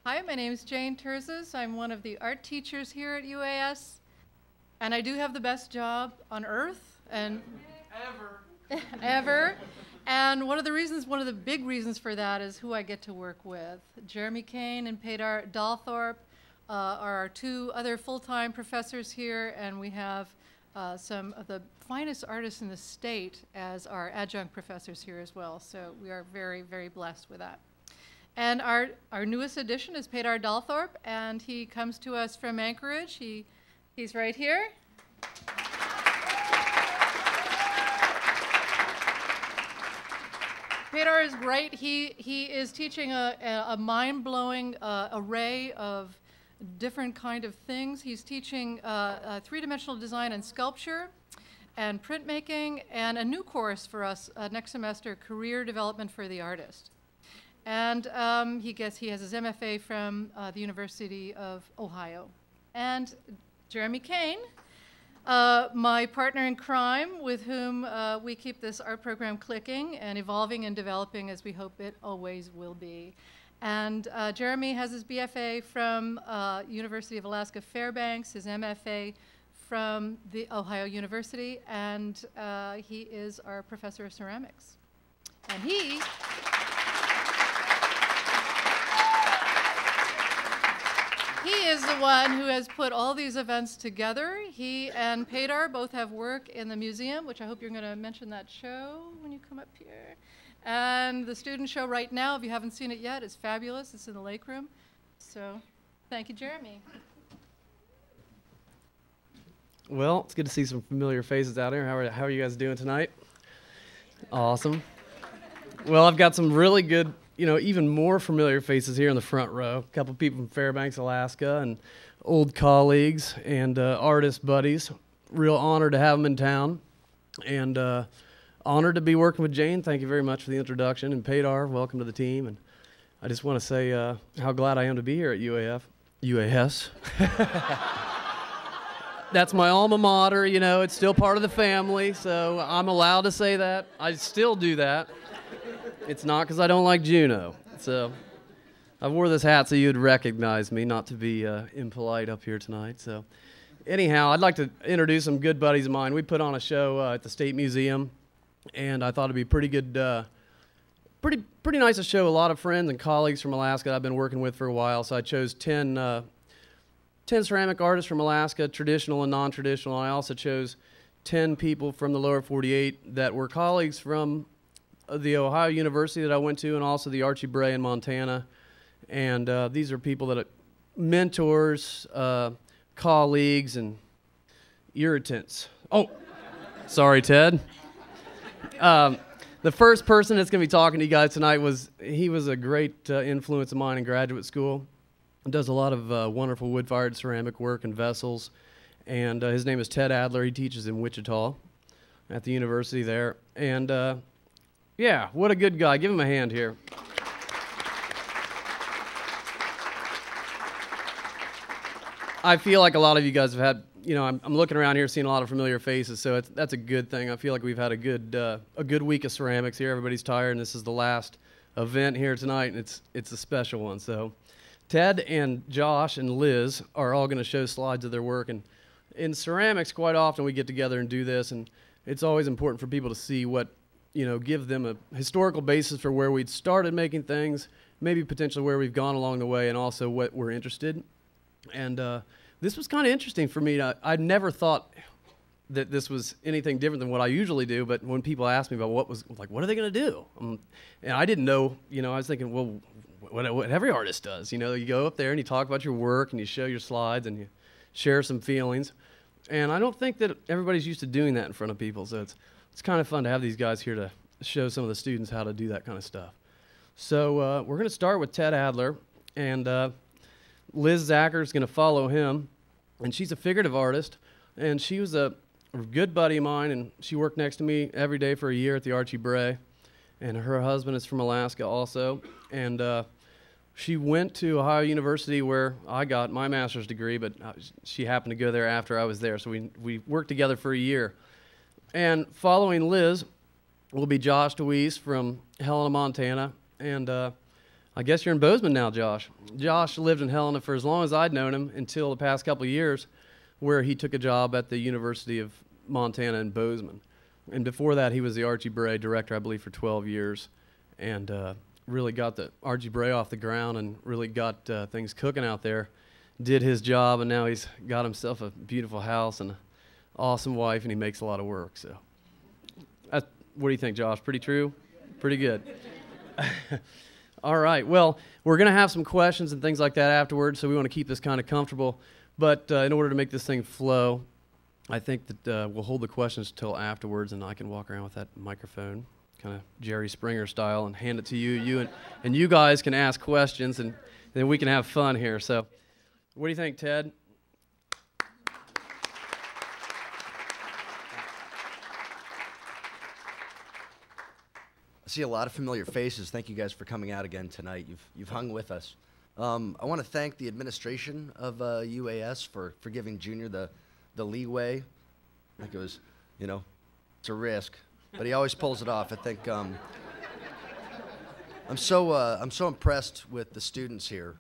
Hi, my name is Jane Terzis. I'm one of the art teachers here at UAS, and I do have the best job on earth and ever. And one of the big reasons for that is who I get to work with. Jeremy Kane and Pedar Dalthorpe are our two other full-time professors here, and we have some of the finest artists in the state as our adjunct professors here as well. So we are very, very blessed with that. And our newest addition is Pedar Dalthorpe, and he comes to us from Anchorage. He's right here. Pedar is great. He is teaching a mind-blowing array of different kind of things. He's teaching three-dimensional design and sculpture and printmaking, and a new course for us next semester, career development for the artist. And he has his MFA from the University of Ohio. And Jeremy Kane, my partner in crime, with whom we keep this art program clicking and evolving and developing as we hope it always will be. And Jeremy has his BFA from University of Alaska Fairbanks, his MFA from the Ohio University, and he is our professor of ceramics. And he is the one who has put all these events together. He and Pedar both have work in the museum, which I hope you're going to mention that show when you come up here. And the student show right now, if you haven't seen it yet, is fabulous. It's in the Lake Room. So thank you, Jeremy. Well, it's good to see some familiar faces out here. How are you guys doing tonight? Awesome. Well, I've got some really good, even more familiar faces here in the front row. A couple people from Fairbanks, Alaska, and old colleagues and artist buddies. Real honor to have them in town, and honored to be working with Jane. Thank you very much for the introduction. And Pedar, welcome to the team. And I just want to say how glad I am to be here at UAS. That's my alma mater, it's still part of the family, so I'm allowed to say that. I still do that. It's not because I don't like Juneau. So I wore this hat so you'd recognize me, not to be impolite up here tonight. So anyhow, I'd like to introduce some good buddies of mine. We put on a show at the State Museum, and I thought it'd be pretty good, pretty nice to show a lot of friends and colleagues from Alaska that I've been working with for a while. So I chose 10 ceramic artists from Alaska, traditional and non-traditional. I also chose 10 people from the lower 48 that were colleagues from the Ohio University that I went to, and also the Archie Bray in Montana. And these are people that are mentors, colleagues, and irritants. Oh, sorry, Ted. The first person that's going to be talking to you guys tonight was a great influence of mine in graduate school. Does a lot of wonderful wood-fired ceramic work and vessels, and his name is Ted Adler. He teaches in Wichita at the university there, and yeah, what a good guy. Give him a hand here. I feel like a lot of you guys have had, I'm looking around here seeing a lot of familiar faces, so that's a good thing. I feel like we've had a good week of ceramics here. Everybody's tired, and this is the last event here tonight, and it's a special one, so Ted and Josh and Liz are all going to show slides of their work. And in ceramics, quite often we get together and do this, and it's always important for people to see what, give them a historical basis for where we'd started making things, maybe potentially where we've gone along the way, and also what we're interested in. And this was kind of interesting for me. I'd never thought that this was anything different than what I usually do, but when people asked me about what are they going to do? And I didn't know, I was thinking, well, what every artist does, you go up there and you talk about your work and you show your slides and you share some feelings. And I don't think that everybody's used to doing that in front of people, so it's kind of fun to have these guys here to show some of the students how to do that kind of stuff. So we're going to start with Ted Adler, and Liz Zacker is going to follow him, and she's a figurative artist, and she was a good buddy of mine, and she worked next to me every day for a year at the Archie Bray, and her husband is from Alaska also, and she went to Ohio University where I got my master's degree, but she happened to go there after I was there, so we worked together for a year. And following Liz will be Josh DeWeese from Helena, Montana, and I guess you're in Bozeman now, Josh. Josh lived in Helena for as long as I'd known him until the past couple of years, where he took a job at the University of Montana in Bozeman. And before that, he was the Archie Bray director, I believe, for 12 years, and really got the Archie Bray off the ground and really got things cooking out there. Did his job, and now he's got himself a beautiful house and an awesome wife, and he makes a lot of work. So, what do you think, Josh? Pretty true? Pretty good. All right. Well, we're going to have some questions and things like that afterwards, so we want to keep this kind of comfortable. But in order to make this thing flow, I think that we'll hold the questions till afterwards, and I can walk around with that microphone, kind of Jerry Springer style, and hand it to you. And you guys can ask questions, and then we can have fun here. So, what do you think, Ted? I see a lot of familiar faces. Thank you guys for coming out again tonight. You've hung with us. I want to thank the administration of UAS for giving Junior the leeway. I think it was, it's a risk, but he always pulls it off. I think I'm so impressed with the students here.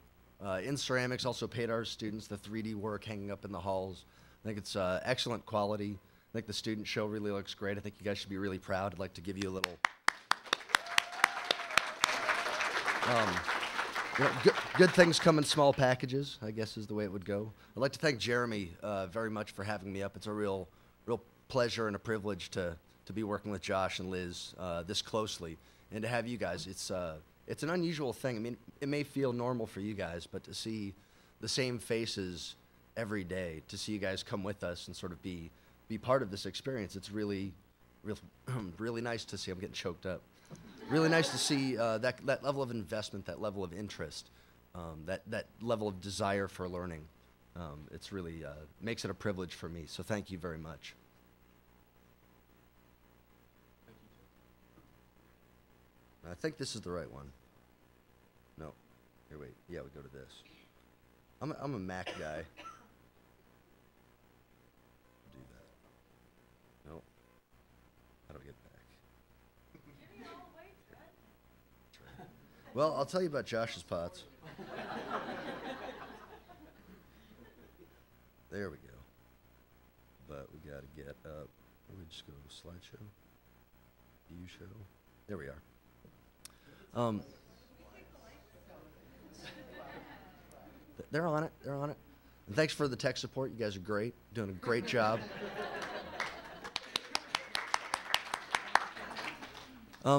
In ceramics, also paid our students, the 3D work hanging up in the halls. I think it's excellent quality. I think the student show really looks great. I think you guys should be really proud. I'd like to give you a little... good things come in small packages, I guess is the way it would go. I'd like to thank Jeremy very much for having me up. It's a real pleasure and a privilege to be working with Josh and Liz this closely, and to have you guys. It's an unusual thing. I mean, it may feel normal for you guys, but to see the same faces every day, to see you guys come with us and sort of be part of this experience, it's really nice to see. I'm getting choked up. Really nice to see that level of investment, that level of interest, that level of desire for learning. It's really makes it a privilege for me. So thank you very much. I think this is the right one. No, here, wait. Yeah, we go to this. I'm a Mac guy. Do that. No. How do I get back? Well, I'll tell you about Josh's pots. There we go. But we got to get up. We just go slideshow. View show. There we are. They're on it. They're on it. And thanks for the tech support. You guys are great. Doing a great job.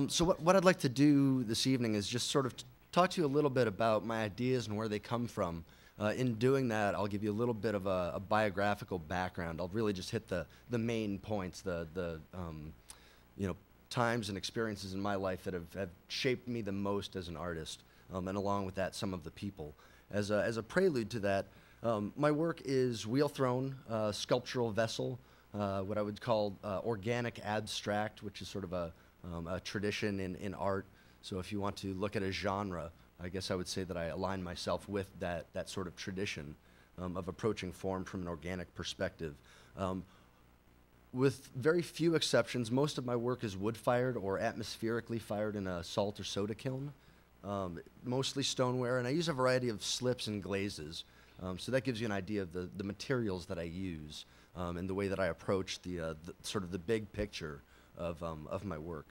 So what I'd like to do this evening is just sort of talk to you a little bit about my ideas and where they come from. In doing that, I'll give you a little bit of a biographical background. I'll really just hit the main points, the times and experiences in my life that have shaped me the most as an artist, and along with that, some of the people. As a prelude to that, my work is wheel-thrown, sculptural vessel, what I would call organic abstract, which is sort of a tradition in art. So if you want to look at a genre, I guess I would say that I align myself with that sort of tradition of approaching form from an organic perspective. With very few exceptions, most of my work is wood-fired or atmospherically fired in a salt or soda kiln, mostly stoneware, and I use a variety of slips and glazes. So that gives you an idea of the materials that I use and the way that I approach the sort of the big picture of my work.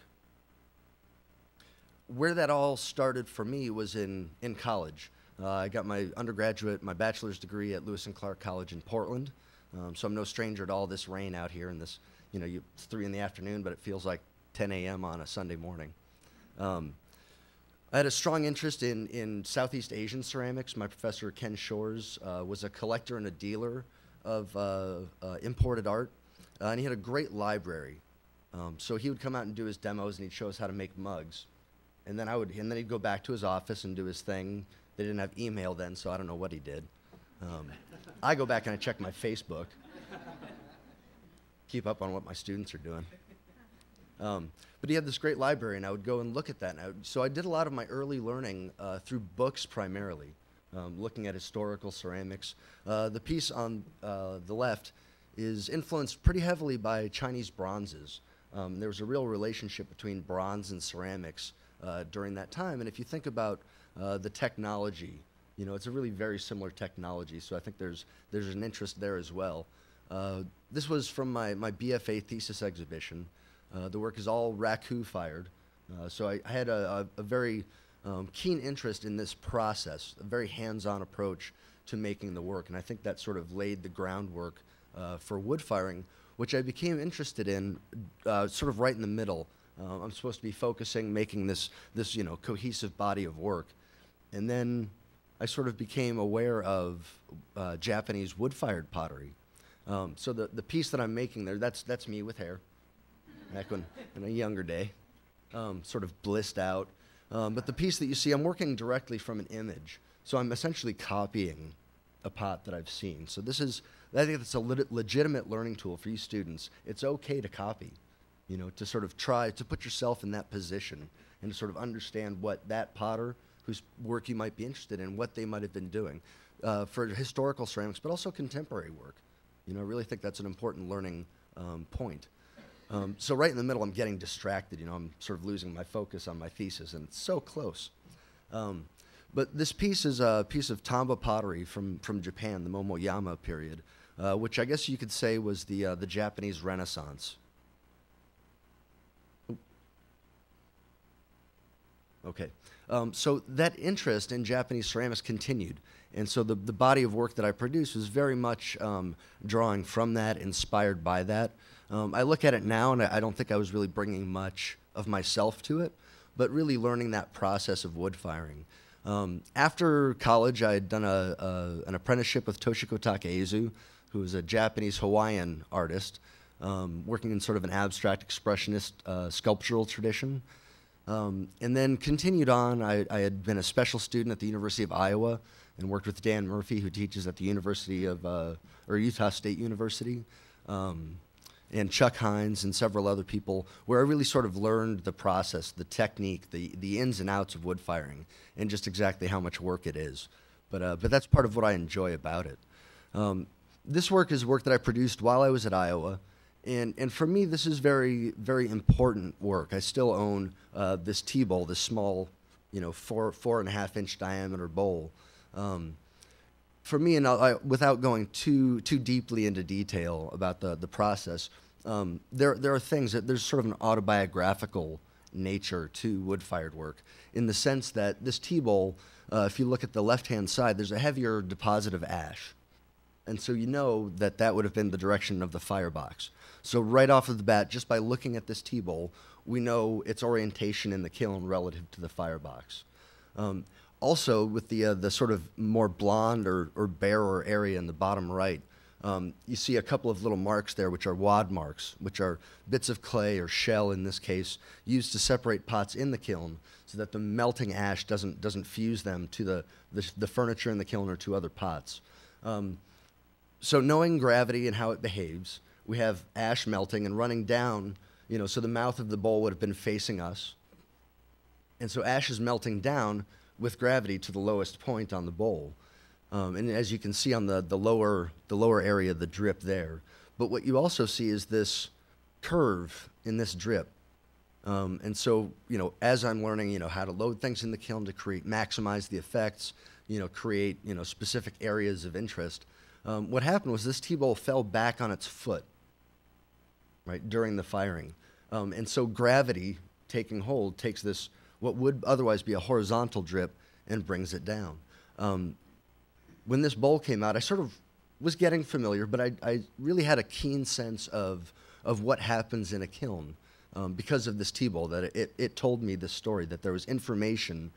Where that all started for me was in college. I got my bachelor's degree at Lewis and Clark College in Portland. So I'm no stranger to all this rain out here, and this, it's 3 in the afternoon, but it feels like 10 a.m. on a Sunday morning. I had a strong interest in Southeast Asian ceramics. My professor, Ken Shores, was a collector and a dealer of imported art, and he had a great library. So he would come out and do his demos, and he'd show us how to make mugs. And then he'd go back to his office and do his thing. They didn't have email then, so I don't know what he did. I go back and I check my Facebook, keep up on what my students are doing. But he had this great library, and I would go and look at that. So I did a lot of my early learning through books primarily, looking at historical ceramics. The piece on the left is influenced pretty heavily by Chinese bronzes. There was a real relationship between bronze and ceramics during that time. And if you think about the technology. You know, it's a really very similar technology, so I think there's an interest there as well. This was from my BFA thesis exhibition. The work is all raku fired, so I had a very keen interest in this process, a very hands-on approach to making the work, and I think that sort of laid the groundwork for wood firing, which I became interested in sort of right in the middle. I'm supposed to be focusing, making this you know, cohesive body of work, and then I sort of became aware of Japanese wood-fired pottery. So the piece that I'm making there, that's me with hair, back when in a younger day, sort of blissed out. But the piece that you see, I'm working directly from an image, so I'm essentially copying a pot that I've seen. So I think that's a legitimate learning tool for you students. It's okay to copy, you know, to sort of try to put yourself in that position and to sort of understand what that potter whose work you might be interested in, what they might have been doing for historical ceramics, but also contemporary work. You know, I really think that's an important learning point. So right in the middle, I'm getting distracted. You know, I'm sort of losing my focus on my thesis, and it's so close. But this piece is a piece of Tamba pottery from Japan, the Momoyama period, which I guess you could say was the Japanese Renaissance. Okay. So that interest in Japanese ceramics continued. And so the body of work that I produced was very much drawing from that, inspired by that. I look at it now, and I don't think I was really bringing much of myself to it, but really learning that process of wood firing. After college, I had done an apprenticeship with Toshiko Takeizu, who is a Japanese Hawaiian artist, working in sort of an abstract expressionist sculptural tradition. And then continued on. I had been a special student at the University of Iowa and worked with Dan Murphy, who teaches at the University of, or Utah State University, and Chuck Hines and several other people, where I really sort of learned the process, the technique, the ins and outs of wood firing, and just exactly how much work it is. But that's part of what I enjoy about it. This work is work that I produced while I was at Iowa. And for me, this is very, very important work. I still own this tea bowl, this small, you know, 4.5 inch diameter bowl. For me, and without going too deeply into detail about the process, there are things that there's sort of an autobiographical nature to wood-fired work, in the sense that this tea bowl, if you look at the left-hand side, there's a heavier deposit of ash. And so you know that that would have been the direction of the firebox. So right off of the bat, just by looking at this tea bowl, we know its orientation in the kiln relative to the firebox. Also, with the sort of more blonde or barer area in the bottom right, you see a couple of little marks there, which are wad marks, which are bits of clay or shell, in this case, used to separate pots in the kiln so that the melting ash doesn't fuse them to the furniture in the kiln or to other pots. So knowing gravity and how it behaves, we have ash melting and running down, you know, so the mouth of the bowl would have been facing us. And so ash is melting down with gravity to the lowest point on the bowl. And as you can see on the lower area, the drip there. But what you also see is this curve in this drip. And so, you know, as I'm learning, you know, how to load things in the kiln to maximize the effects, you know, create, you know, specific areas of interest, what happened was this tea bowl fell back on its foot, right, during the firing. And so gravity taking hold takes this, what would otherwise be a horizontal drip, and brings it down. When this bowl came out, I sort of was getting familiar, but I really had a keen sense of what happens in a kiln because of this tea bowl, that it told me this story, that there was information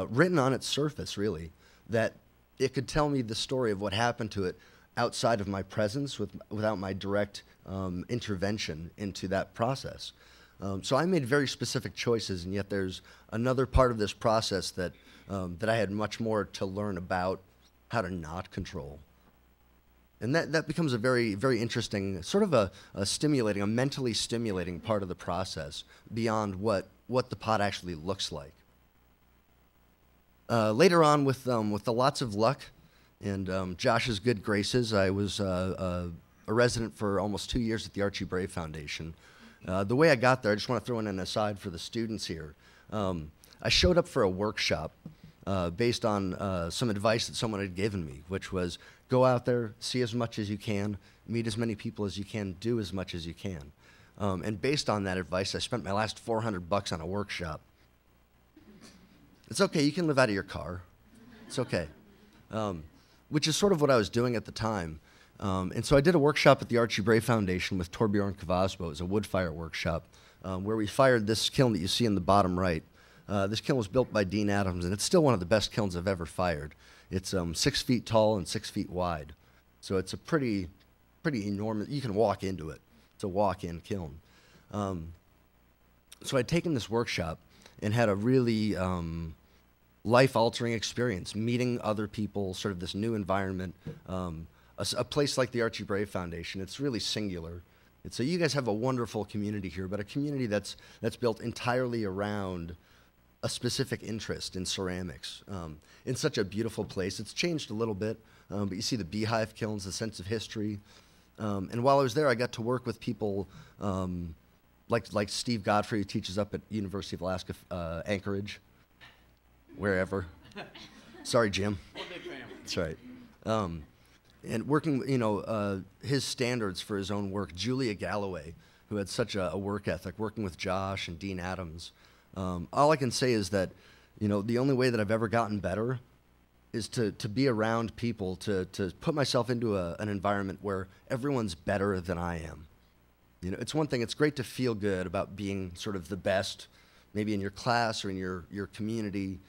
written on its surface, really, that it could tell me the story of what happened to it outside of my presence, without my direct intervention into that process. So I made very specific choices, and yet there's another part of this process that I had much more to learn about how to not control. And that becomes a very, very interesting, sort of a mentally stimulating part of the process beyond what the pot actually looks like. Later on, with lots of luck and Josh's good graces, I was a resident for almost 2 years at the Archie Brave Foundation. The way I got there, I just want to throw in an aside for the students here. I showed up for a workshop based on some advice that someone had given me, which was go out there, see as much as you can, meet as many people as you can, do as much as you can. And based on that advice, I spent my last $400 on a workshop. It's okay, you can live out of your car. It's okay. Which is sort of what I was doing at the time. And so I did a workshop at the Archie Bray Foundation with Torbjorn Kvasbo. It was a wood fire workshop where we fired this kiln that you see in the bottom right. This kiln was built by Dean Adams, and it's still one of the best kilns I've ever fired. It's 6 feet tall and 6 feet wide. So it's a pretty enormous, you can walk into it. It's a walk-in kiln. So I'd taken this workshop and had a really life-altering experience, meeting other people, sort of this new environment. A place like the Archie Bray Foundation, it's really singular. So you guys have a wonderful community here, but a community that's built entirely around a specific interest in ceramics. In such a beautiful place. It's changed a little bit, but you see the beehive kilns, the sense of history. And while I was there, I got to work with people like Steve Godfrey, who teaches up at University of Alaska, Anchorage, wherever. Sorry, Jim. We're a big family. That's right. And working, his standards for his own work. Julia Galloway, who had such a work ethic, working with Josh and Dean Adams. All I can say is that, the only way that I've ever gotten better is to be around people, to put myself into an environment where everyone's better than I am. It's one thing, it's great to feel good about being sort of the best, maybe in your class or in your community,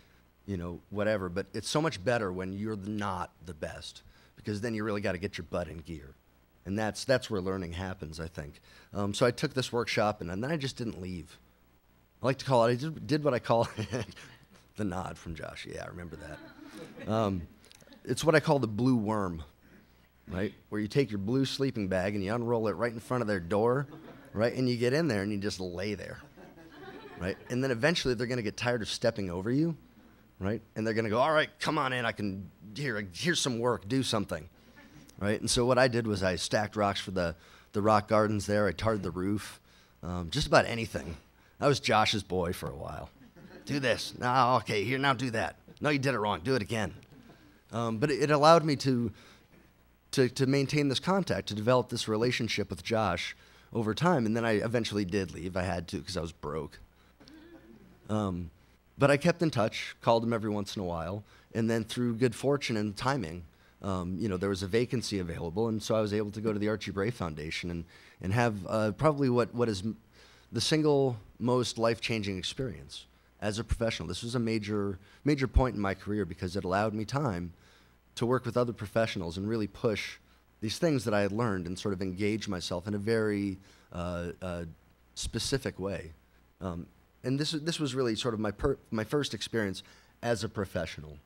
whatever, but it's so much better when you're not the best, because then you really got to get your butt in gear. And that's where learning happens, I think. So I took this workshop, and then I just didn't leave. I like to call it, I just did what I call the nod from Josh. Yeah, I remember that. It's what I call the blue worm, right? Where you take your blue sleeping bag and you unroll it right in front of their door, right? And you get in there and you just lay there, right? And then eventually they're going to get tired of stepping over you, right? And they're going to go, all right, come on in. Here's some work, do something, right? And so what I did was I stacked rocks for the rock gardens there. I tarred the roof, just about anything. I was Josh's boy for a while. Do this. No, okay, here, now do that. No, you did it wrong. Do it again. But it allowed me to maintain this contact, to develop this relationship with Josh over time. And then I eventually did leave. I had to because I was broke. But I kept in touch, called him every once in a while. And then through good fortune and timing, there was a vacancy available. And so I was able to go to the Archie Bray Foundation and have probably what is the single most life-changing experience as a professional. This was a major point in my career because it allowed me time to work with other professionals and really push these things that I had learned and sort of engage myself in a very specific way. And this was really sort of my first experience as a professional.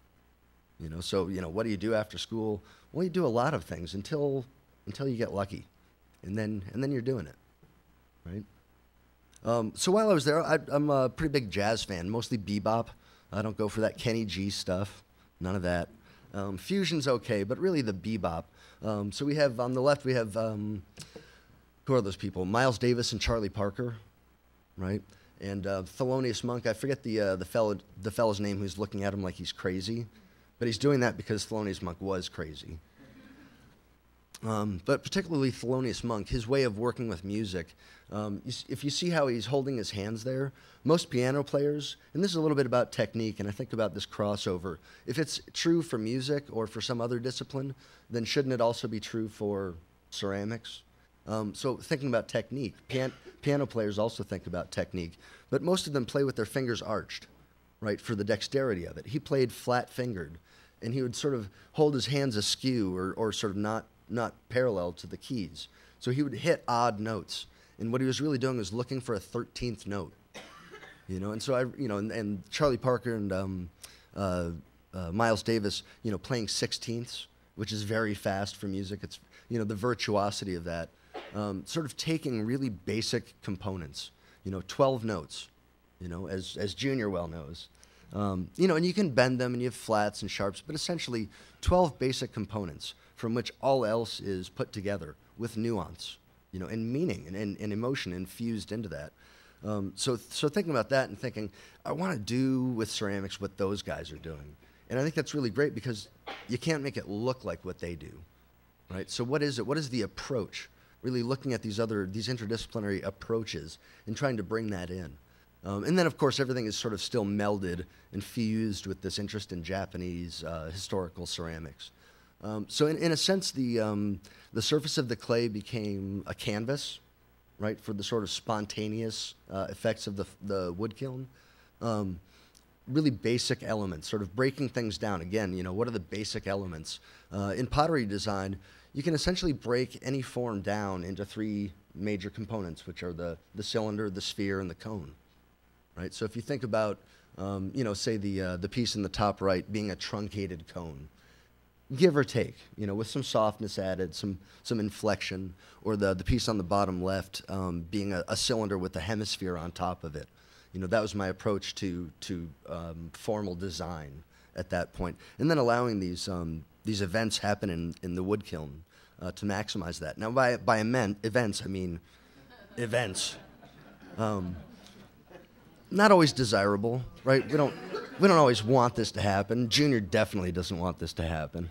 So what do you do after school? Well, you do a lot of things until you get lucky, and then you're doing it, right? So while I was there, I'm a pretty big jazz fan, mostly bebop. I don't go for that Kenny G stuff, none of that. Fusion's okay, but really the bebop. So we have, on the left, we have, who are those people? Miles Davis and Charlie Parker, right? And Thelonious Monk, I forget the fellow's name who's looking at him like he's crazy, but he's doing that because Thelonious Monk was crazy. But particularly Thelonious Monk, his way of working with music, if you see how he's holding his hands there, most piano players, and this is a little bit about technique, and I think about this crossover, if it's true for music or for some other discipline, then shouldn't it also be true for ceramics? So thinking about technique, piano players also think about technique, but most of them play with their fingers arched, right, for the dexterity of it. He played flat-fingered, and he would sort of hold his hands askew or sort of not parallel to the keys. So he would hit odd notes. And what he was really doing was looking for a 13th note. And so and Charlie Parker and Miles Davis, playing 16ths, which is very fast for music. It's, the virtuosity of that. Sort of taking really basic components, 12 notes, as Junior well knows. And you can bend them and you have flats and sharps, but essentially 12 basic components from which all else is put together with nuance, and meaning and emotion infused into that. So thinking about that and thinking, I want to do with ceramics what those guys are doing. And I think that's really great because you can't make it look like what they do, right? So what is it? What is the approach? Really looking at these interdisciplinary approaches and trying to bring that in. And then, of course, everything is sort of still melded and fused with this interest in Japanese historical ceramics. So in a sense, the surface of the clay became a canvas, right, for the sort of spontaneous effects of the wood kiln. Really basic elements, sort of breaking things down. Again, what are the basic elements? In pottery design, you can essentially break any form down into 3 major components, which are the cylinder, the sphere, and the cone. Right? So if you think about, say the piece in the top right being a truncated cone, give or take, with some softness added, some inflection, or the piece on the bottom left being a cylinder with a hemisphere on top of it. That was my approach to formal design at that point, and then allowing these events happen in the wood kiln to maximize that. Now, by events, I mean events. Not always desirable, right? We don't always want this to happen. Junior definitely doesn't want this to happen.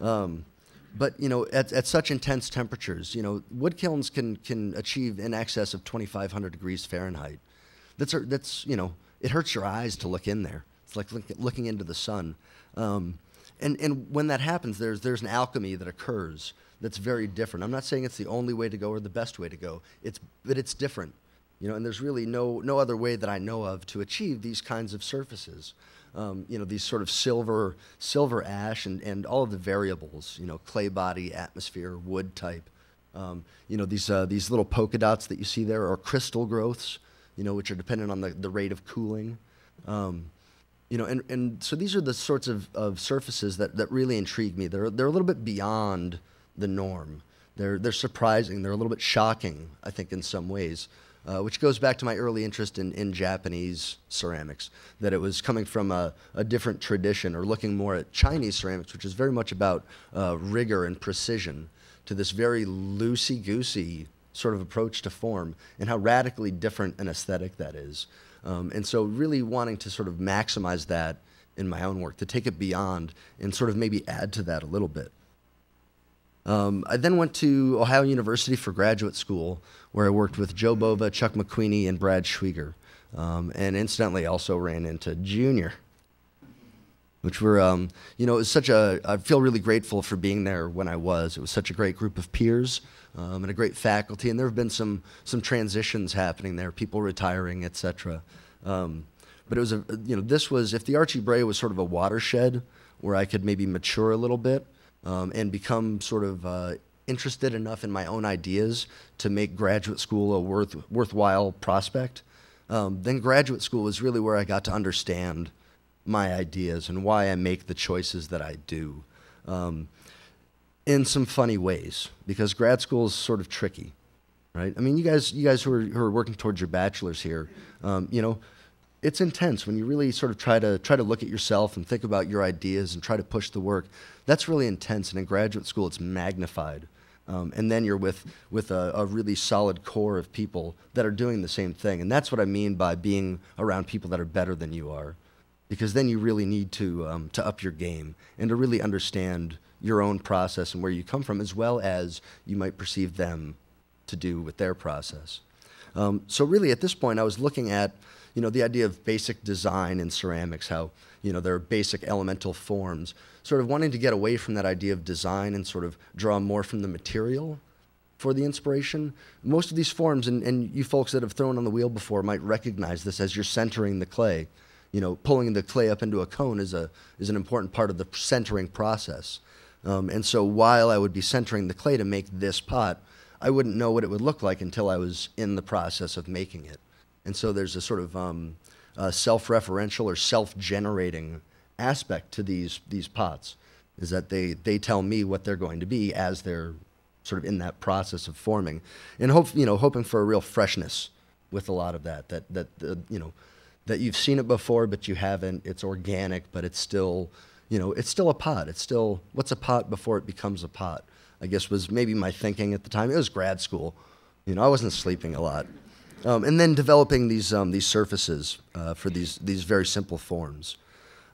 But at such intense temperatures, wood kilns can achieve in excess of 2,500 degrees Fahrenheit. That's it hurts your eyes to look in there. It's like looking into the sun. And when that happens, there's an alchemy that occurs that's very different. I'm not saying it's the only way to go or the best way to go. But it's different. And there's really no other way that I know of to achieve these kinds of surfaces. These sort of silver ash and all of the variables, clay body, atmosphere, wood type. These little polka dots that you see there are crystal growths, which are dependent on the rate of cooling. And so these are the sorts of surfaces that really intrigue me. They're a little bit beyond the norm. They're surprising. They're a little bit shocking, I think, in some ways. Which goes back to my early interest in Japanese ceramics, that it was coming from a different tradition, or looking more at Chinese ceramics, which is very much about rigor and precision, to this very loosey-goosey sort of approach to form, and how radically different an aesthetic that is. And so really wanting to sort of maximize that in my own work, to take it beyond and sort of maybe add to that a little bit. I then went to Ohio University for graduate school, where I worked with Joe Bova, Chuck McQueenie, and Brad Schwieger. And incidentally also ran into Junior, which were, it was I feel really grateful for being there when I was. It was such a great group of peers and a great faculty. And there have been some transitions happening there, people retiring, et cetera. But it was, this was, if the Archie Bray was sort of a watershed where I could maybe mature a little bit, and become sort of interested enough in my own ideas to make graduate school a worthwhile prospect, then graduate school was really where I got to understand my ideas and why I make the choices that I do, in some funny ways, because grad school is sort of tricky, right? I mean, you guys who are working towards your bachelor's here, it's intense when you really sort of try to look at yourself and think about your ideas and try to push the work. That's really intense, and in graduate school, it's magnified. And then you're with a really solid core of people that are doing the same thing. And that's what I mean by being around people that are better than you are, because then you really need to up your game and to really understand your own process and where you come from, as well as you might perceive them to do with their process. So really, at this point, I was looking at the idea of basic design in ceramics, how, there are basic elemental forms, sort of wanting to get away from that idea of design and sort of draw more from the material for the inspiration. Most of these forms, and you folks that have thrown on the wheel before might recognize this as you're centering the clay. Pulling the clay up into a cone is an important part of the centering process. And so while I would be centering the clay to make this pot, I wouldn't know what it would look like until I was in the process of making it. And so there's a sort of self-referential or self-generating aspect to these pots, is that they tell me what they're going to be as they're sort of in that process of forming, and hoping for a real freshness with a lot of that you've seen it before but you haven't. It's organic, but it's still a pot. It's still, what's a pot before it becomes a pot, I guess, was maybe my thinking at the time. It was grad school. I wasn't sleeping a lot. And then developing these surfaces for these very simple forms.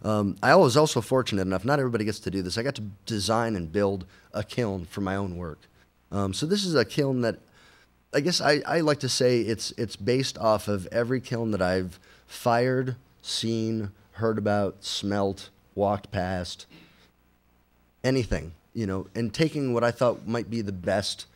I was also fortunate enough, not everybody gets to do this, I got to design and build a kiln for my own work. So this is a kiln that, I guess I like to say it's based off of every kiln that I've fired, seen, heard about, smelt, walked past, anything, and taking what I thought might be the best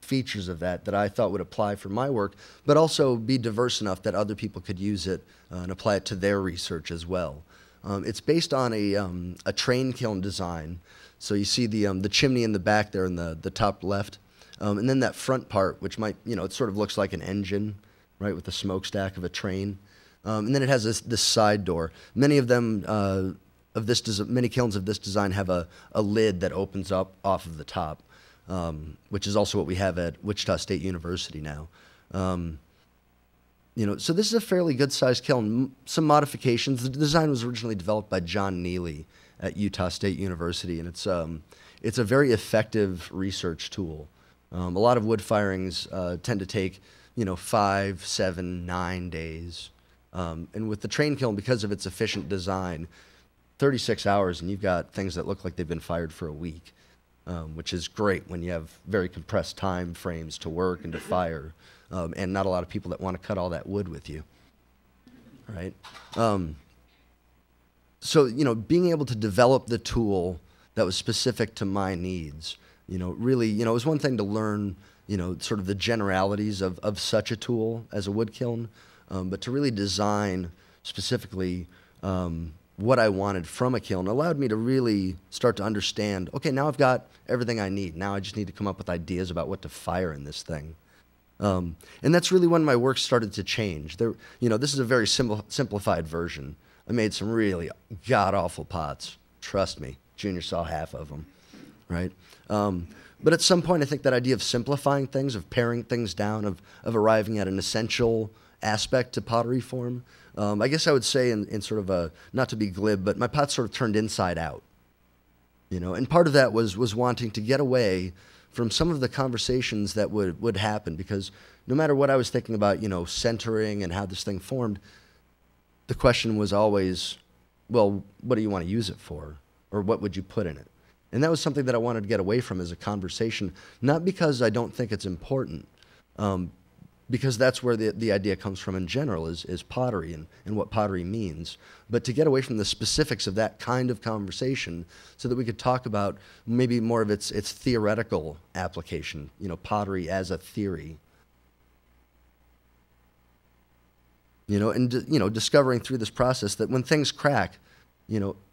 features of that I thought would apply for my work, but also be diverse enough that other people could use it and apply it to their research as well. It's based on a train kiln design. So you see the chimney in the back there in the top left, and then that front part, which might, it sort of looks like an engine, right, with the smokestack of a train. And then it has this side door. Many of them many kilns of this design have a lid that opens up off of the top, which is also what we have at Wichita State University now. So this is a fairly good-sized kiln. Some modifications. The design was originally developed by John Neely at Utah State University, and it's a very effective research tool. A lot of wood firings tend to take 5, 7, 9 days. And with the train kiln, because of its efficient design, 36 hours and you've got things that look like they've been fired for a week, which is great when you have very compressed time frames to work and to fire, and not a lot of people that want to cut all that wood with you, right? So, being able to develop the tool that was specific to my needs, really, it was one thing to learn, sort of the generalities of such a tool as a wood kiln, but to really design specifically what I wanted from a kiln allowed me to really start to understand, okay, now I've got everything I need. Now I just need to come up with ideas about what to fire in this thing. And that's really when my work started to change. This is a very simplified version. I made some really god-awful pots. Trust me, Junior saw half of them, right? But at some point, I think that idea of simplifying things, of paring things down, of arriving at an essential aspect to pottery form, I guess I would say in sort of a, not to be glib, but my pots sort of turned inside out. And part of that was wanting to get away from some of the conversations that would happen, because no matter what I was thinking about, centering and how this thing formed, the question was always, well, what do you want to use it for? Or what would you put in it? And that was something that I wanted to get away from as a conversation, not because I don't think it's important, because that's where the idea comes from in general, is pottery and what pottery means, but to get away from the specifics of that kind of conversation so that we could talk about maybe more of its theoretical application, pottery as a theory. And discovering through this process that when things crack,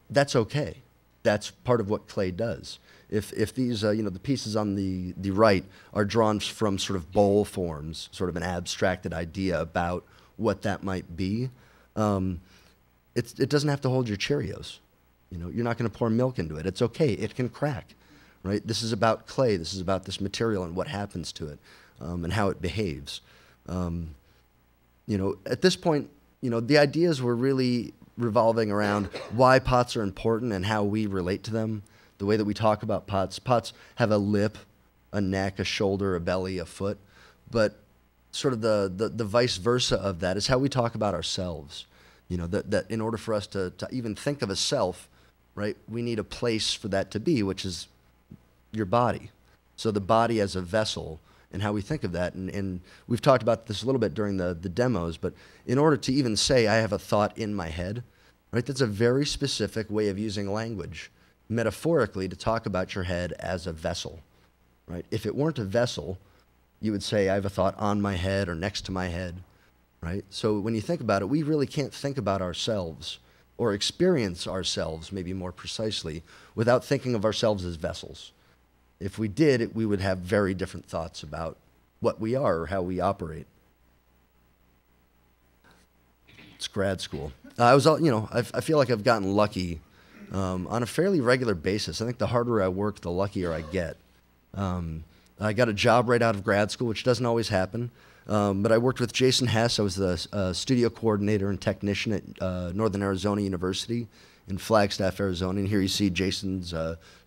that's okay. That's part of what clay does. If these, the pieces on the right are drawn from sort of bowl forms, sort of an abstracted idea about what that might be, it doesn't have to hold your Cheerios. You're not going to pour milk into it. It's okay. It can crack, right? This is about clay. This is about this material and what happens to it, and how it behaves. At this point, the ideas were really revolving around why pots are important and how we relate to them. The way that we talk about pots. Pots have a lip, a neck, a shoulder, a belly, a foot, but sort of the vice versa of that is how we talk about ourselves. That in order for us to even think of a self, right, we need a place for that to be, which is your body. So the body as a vessel and how we think of that. And we've talked about this a little bit during the demos, but in order to even say I have a thought in my head, right, that's a very specific way of using language, metaphorically, to talk about your head as a vessel, right? If it weren't a vessel, you would say I have a thought on my head or next to my head, right? So when you think about it, we really can't think about ourselves or experience ourselves, maybe more precisely, without thinking of ourselves as vessels. If we did, we would have very different thoughts about what we are or how we operate. It's grad school. I feel like I've gotten lucky on a fairly regular basis. I think the harder I work, the luckier I get. I got a job right out of grad school, which doesn't always happen. But I worked with Jason Hess. I was the studio coordinator and technician at Northern Arizona University in Flagstaff, Arizona. And here you see Jason's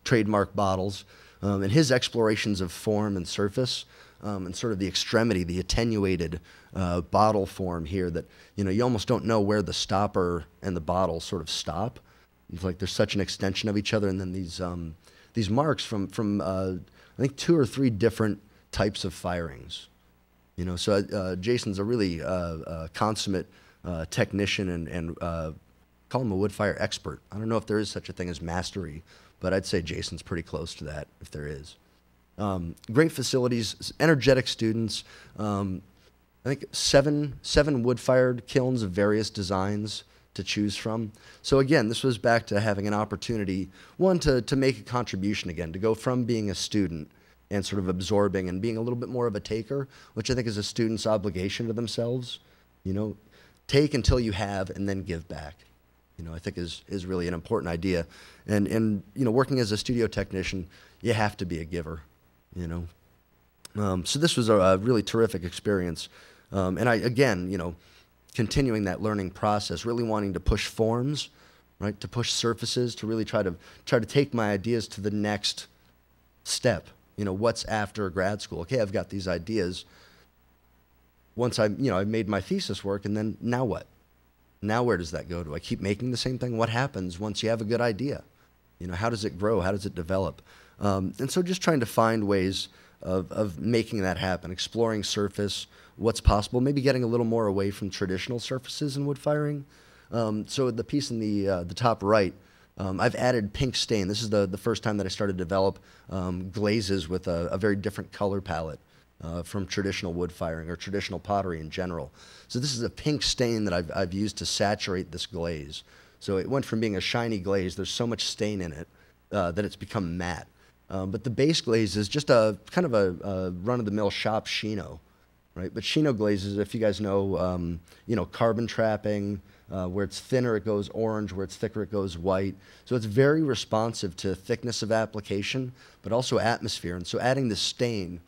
trademark bottles and his explorations of form and surface, and sort of the extremity, the attenuated bottle form here that, you almost don't know where the stopper and the bottle sort of stop. It's like they're such an extension of each other, and then these marks from I think 2 or 3 different types of firings. You know, so Jason's a really consummate technician and call him a wood fire expert. I don't know if there is such a thing as mastery, but I'd say Jason's pretty close to that, if there is. Great facilities, energetic students. I think seven wood-fired kilns of various designs to choose from. So again, this was back to having an opportunity, one, to make a contribution again, to go from being a student and sort of absorbing and being a little bit more of a taker, which I think is a student's obligation to themselves. You know, take until you have and then give back. You know, I think is really an important idea. And you know, working as a studio technician, you have to be a giver, you know. So this was a really terrific experience. And I, again, you know, continuing that learning process, really wanting to push forms, right, to push surfaces, to really try to take my ideas to the next step. You know, what's after grad school? Okay, I've got these ideas. Once I've made my thesis work, and then now what? Now where does that go? Do I keep making the same thing? What happens once you have a good idea? You know, how does it grow? How does it develop? And so just trying to find ways of making that happen, exploring surface, what's possible, maybe getting a little more away from traditional surfaces in wood firing. So the piece in the top right, I've added pink stain. This is the first time that I started to develop glazes with a very different color palette from traditional wood firing or traditional pottery in general. So this is a pink stain that I've used to saturate this glaze. So it went from being a shiny glaze, there's so much stain in it that it's become matte. But the base glaze is just a kind of a run-of-the-mill shop chino, right? But chino glazes, if you guys know, you know, carbon trapping, where it's thinner it goes orange, where it's thicker it goes white. So it's very responsive to thickness of application, but also atmosphere. And so adding the stain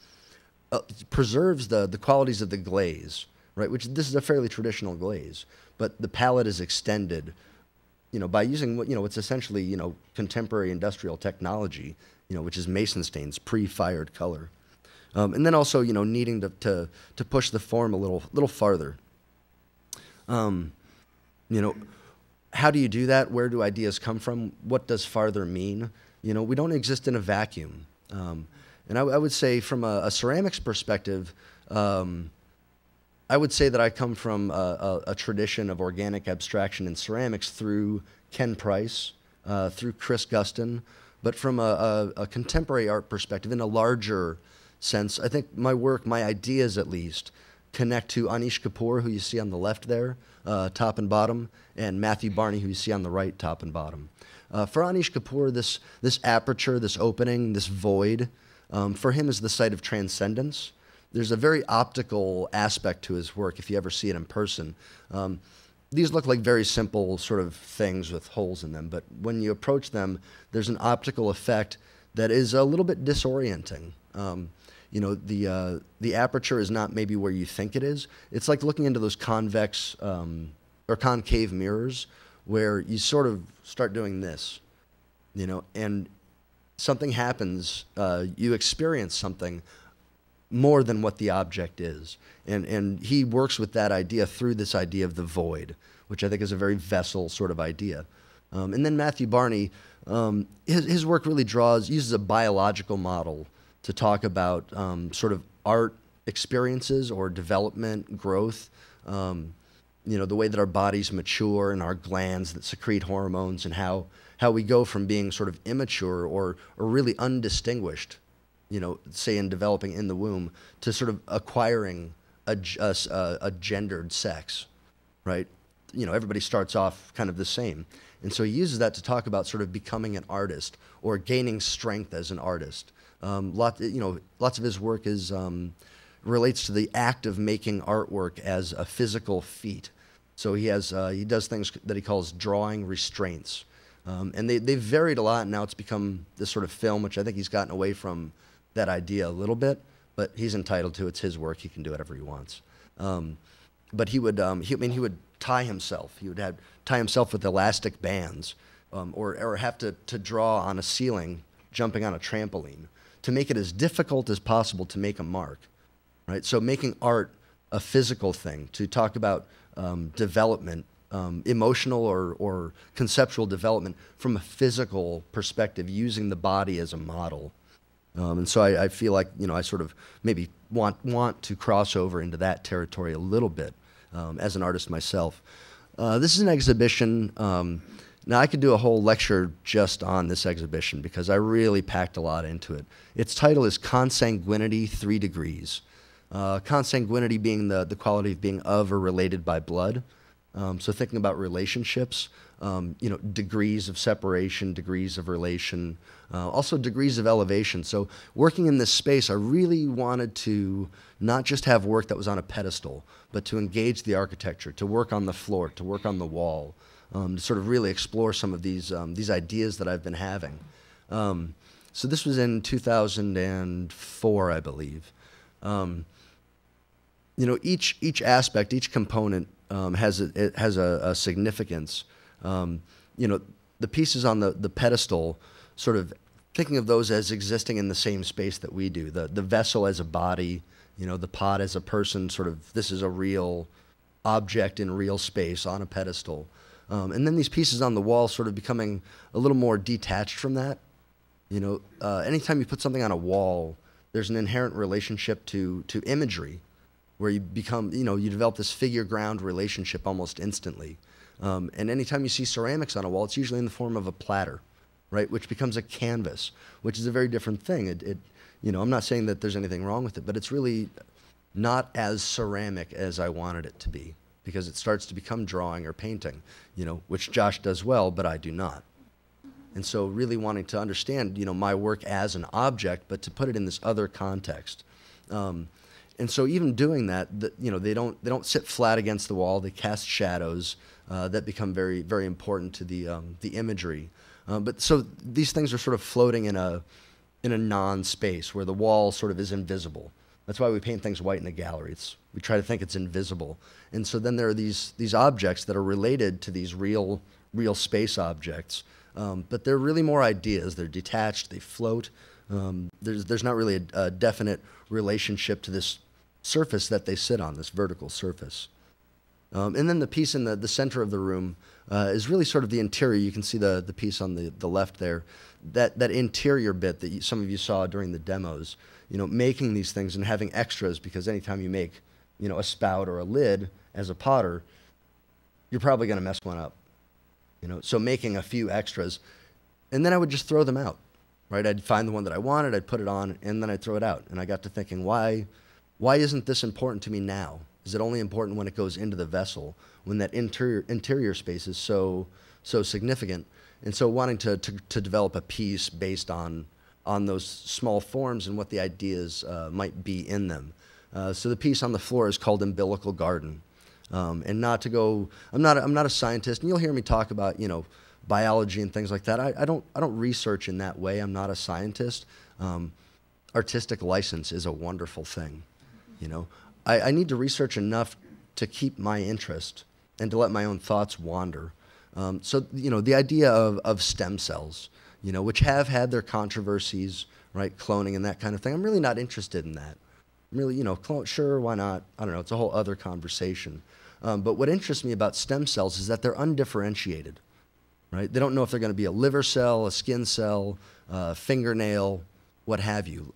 preserves the qualities of the glaze, right? Which this is a fairly traditional glaze, but the palette is extended, you know, by using what's essentially, you know, contemporary industrial technology, you know, which is mason stains, pre-fired color. And then also, you know, needing to push the form a little farther. You know, how do you do that? Where do ideas come from? What does farther mean? You know, we don't exist in a vacuum. And I would say from a ceramics perspective, I would say that I come from a tradition of organic abstraction in ceramics through Ken Price, through Chris Guston, but from a contemporary art perspective, in a larger sense, I think my work, my ideas at least, connect to Anish Kapoor, who you see on the left there, top and bottom, and Matthew Barney, who you see on the right, top and bottom. For Anish Kapoor, this aperture, this opening, this void, for him is the site of transcendence. There's a very optical aspect to his work if you ever see it in person. These look like very simple sort of things with holes in them, but when you approach them, there's an optical effect that is a little bit disorienting. You know, the aperture is not maybe where you think it is. It's like looking into those convex or concave mirrors where you sort of start doing this, you know, and something happens, you experience something more than what the object is. And he works with that idea through this idea of the void, which I think is a very vessel sort of idea. And then Matthew Barney, his work really uses a biological model to talk about sort of art experiences or development, growth, you know, the way that our bodies mature and our glands that secrete hormones, and how we go from being sort of immature or really undistinguished, you know, say in developing in the womb, to sort of acquiring a gendered sex, right? You know, everybody starts off kind of the same. And so he uses that to talk about sort of becoming an artist or gaining strength as an artist. Lots of his work relates to the act of making artwork as a physical feat. So he does things that he calls drawing restraints. And they've varied a lot, and now it's become this sort of film, which I think he's gotten away from that idea a little bit, but he's entitled to. It's his work. He can do whatever he wants. But he would tie himself. He would tie himself with elastic bands, or have to draw on a ceiling, jumping on a trampoline, to make it as difficult as possible to make a mark, right? So making art a physical thing, to talk about development emotional or conceptual development from a physical perspective, using the body as a model. And so I feel like, I sort of maybe want to cross over into that territory a little bit as an artist myself. This is an exhibition. Now, I could do a whole lecture just on this exhibition because I really packed a lot into it. Its title is Consanguinity, 3 Degrees. Consanguinity being the quality of being of or related by blood. So thinking about relationships, degrees of separation, degrees of relation, also degrees of elevation. So working in this space, I really wanted to not just have work that was on a pedestal, but to engage the architecture, to work on the floor, to work on the wall, to sort of really explore some of these ideas that I've been having. So this was in 2004, I believe. Each aspect, each component has a significance. The pieces on the pedestal, sort of thinking of those as existing in the same space that we do. The vessel as a body, the pot as a person, sort of this is a real object in real space on a pedestal. And then these pieces on the wall sort of becoming a little more detached from that. Anytime you put something on a wall, there's an inherent relationship to imagery, where you become, you develop this figure-ground relationship almost instantly. And anytime you see ceramics on a wall, it's usually in the form of a platter, right, which becomes a canvas, which is a very different thing. I'm not saying that there's anything wrong with it, but it's really not as ceramic as I wanted it to be, because it starts to become drawing or painting, which Josh does well, but I do not. And so really wanting to understand, my work as an object, but to put it in this other context. And so even doing that, they don't sit flat against the wall. They cast shadows that become very, very important to the imagery. But so these things are sort of floating in a non-space where the wall sort of is invisible. That's why we paint things white in a gallery. We try to think it's invisible. And so then there are these objects that are related to these real space objects. But they're really more ideas. They're detached. They float. There's not really a definite relationship to this surface that they sit on, this vertical surface. And then the piece in the center of the room is really sort of the interior. You can see the piece on the left there. That interior bit that some of you saw during the demos, making these things and having extras, because anytime you make, a spout or a lid as a potter, you're probably going to mess one up. So making a few extras, and then I would just throw them out, right? I'd find the one that I wanted, I'd put it on, and then I'd throw it out. And I got to thinking, why isn't this important to me now? Is it only important when it goes into the vessel, when that interior space is so significant? And so wanting to develop a piece based on those small forms and what the ideas might be in them. So the piece on the floor is called Umbilical Garden. And not to go, I'm not a scientist, and you'll hear me talk about, biology and things like that. I don't research in that way. I'm not a scientist. Artistic license is a wonderful thing. I need to research enough to keep my interest and to let my own thoughts wander. So the idea of stem cells, which have had their controversies, right, cloning and that kind of thing. I'm really not interested in that. I'm really, sure, why not? I don't know. It's a whole other conversation. But what interests me about stem cells is that they're undifferentiated, right? They don't know if they're going to be a liver cell, a skin cell, fingernail, what have you,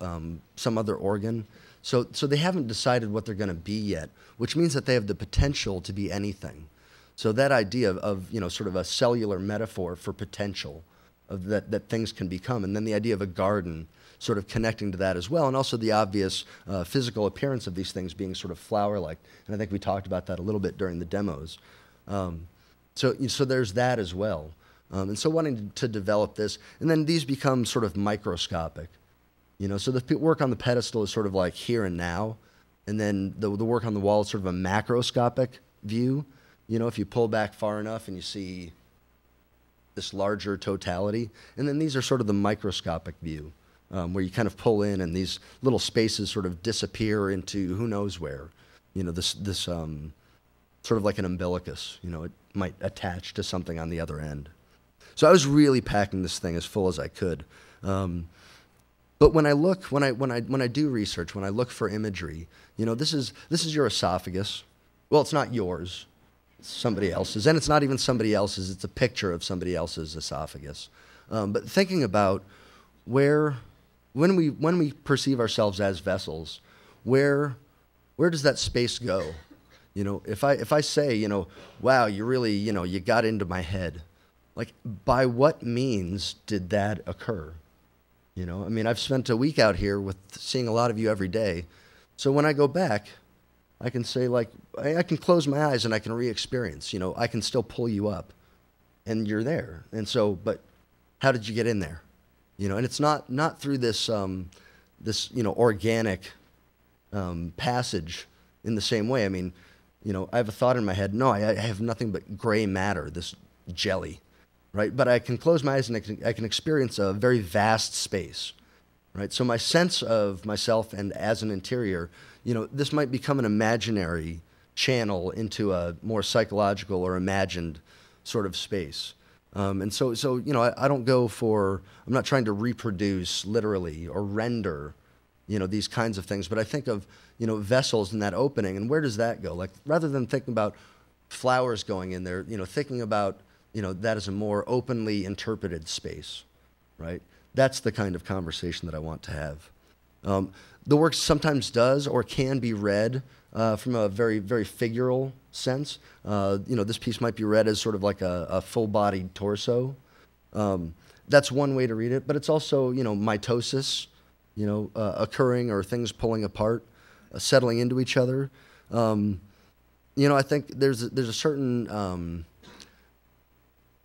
some other organ. So they haven't decided what they're going to be yet, which means that they have the potential to be anything. So that idea of sort of a cellular metaphor for potential, of that things can become, and then the idea of a garden sort of connecting to that as well, and also the obvious physical appearance of these things being sort of flower-like. And I think we talked about that a little bit during the demos. So there's that as well. And so wanting to develop this, and then these become sort of microscopic. So the work on the pedestal is sort of like here and now, and then the work on the wall is sort of a macroscopic view. If you pull back far enough and you see this larger totality, and then these are sort of the microscopic view. Where you kind of pull in and these little spaces sort of disappear into who knows where. This sort of like an umbilicus, it might attach to something on the other end. So I was really packing this thing as full as I could. But when I do research, when I look for imagery, this is your esophagus. Well, it's not yours, somebody else's, and it's not even somebody else's, it's a picture of somebody else's esophagus. But thinking about when we perceive ourselves as vessels, where does that space go? You know, if I say, you know, wow, you really, you know, you got into my head, like, by what means did that occur? You know, I mean, I've spent a week out here with seeing a lot of you every day. So when I go back, I can say, like, I can close my eyes and I can re-experience, you know, I can still pull you up and you're there. And so, but how did you get in there? You know, and it's not through this, this, you know, organic passage in the same way. I mean, you know, I have a thought in my head, no, I have nothing but gray matter, this jelly, right? But I can close my eyes and I can experience a very vast space, right? So my sense of myself and as an interior, you know, this might become an imaginary channel into a more psychological or imagined sort of space. And so, you know, I don't go for, I'm not trying to reproduce literally or render, you know, these kinds of things, but I think of, you know, vessels in that opening, and where does that go? Like, rather than thinking about flowers going in there, you know, thinking about, you know, that as a more openly interpreted space, right? That's the kind of conversation that I want to have. The work sometimes does or can be read from a very, very figural sense. You know, this piece might be read as sort of like a full-bodied torso. That's one way to read it, but it's also, you know, mitosis, you know, occurring, or things pulling apart, settling into each other. You know, I think there's a certain,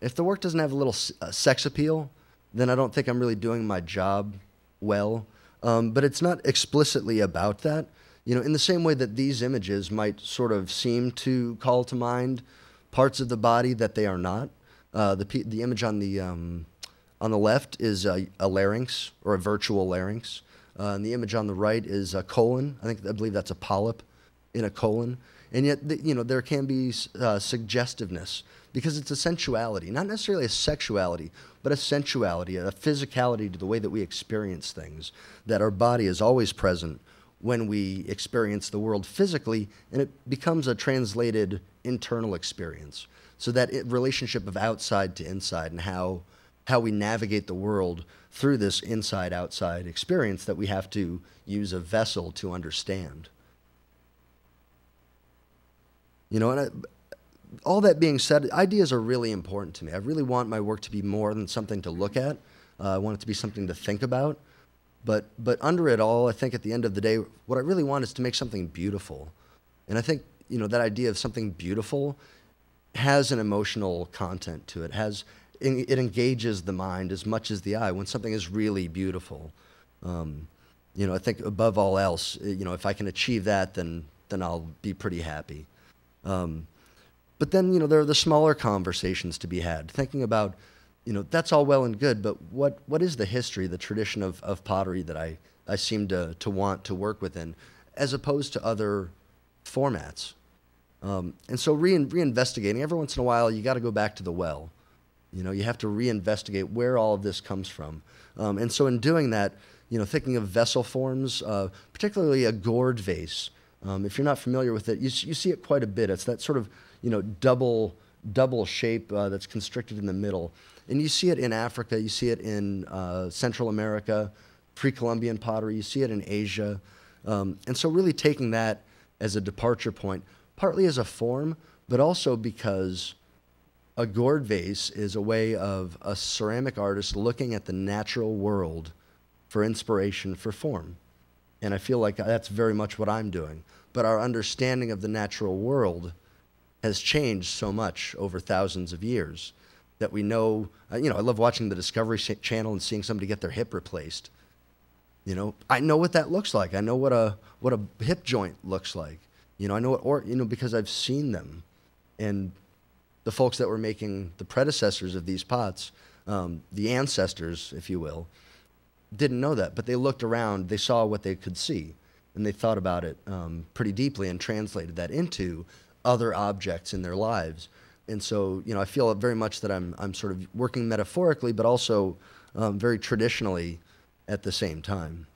if the work doesn't have a little sex appeal, then I don't think I'm really doing my job well. But it's not explicitly about that. You know, in the same way that these images might sort of seem to call to mind parts of the body that they are not. The image on the left is a larynx, or a virtual larynx. And the image on the right is a colon. I believe that's a polyp in a colon. And yet, you know, there can be suggestiveness, because it's a sensuality, not necessarily a sexuality, but a sensuality, a physicality to the way that we experience things, that our body is always present when we experience the world physically, and it becomes a translated internal experience. So that relationship of outside to inside, and how we navigate the world through this inside-outside experience that we have to use a vessel to understand. You know, and all that being said, ideas are really important to me. I really want my work to be more than something to look at. I want it to be something to think about. But under it all, I think at the end of the day, what I really want is to make something beautiful. And I think, you know, that idea of something beautiful has an emotional content to it. It engages the mind as much as the eye when something is really beautiful. You know, I think above all else, you know, if I can achieve that, then I'll be pretty happy. But then, you know, there are the smaller conversations to be had, thinking about, you know, that's all well and good, but what is the history, the tradition of pottery that I seem to want to work within, as opposed to other formats? And so reinvestigating, every once in a while, you got to go back to the well. You know, you have to reinvestigate where all of this comes from. And so in doing that, you know, thinking of vessel forms, particularly a gourd vase. If you're not familiar with it, you see it quite a bit. It's that sort of, you know, double shape that's constricted in the middle. And you see it in Africa, you see it in Central America, pre-Columbian pottery, you see it in Asia. And so really taking that as a departure point, partly as a form, but also because a gourd vase is a way of a ceramic artist looking at the natural world for inspiration for form. And I feel like that's very much what I'm doing. But our understanding of the natural world has changed so much over thousands of years that we know, you know, I love watching the Discovery Channel and seeing somebody get their hip replaced. You know, I know what that looks like. I know what a hip joint looks like. You know, I know because I've seen them. And the folks that were making the predecessors of these pots, the ancestors, if you will, didn't know that, but they looked around, they saw what they could see, and they thought about it pretty deeply and translated that into other objects in their lives. And so, you know, I feel very much that I'm sort of working metaphorically, but also very traditionally at the same time.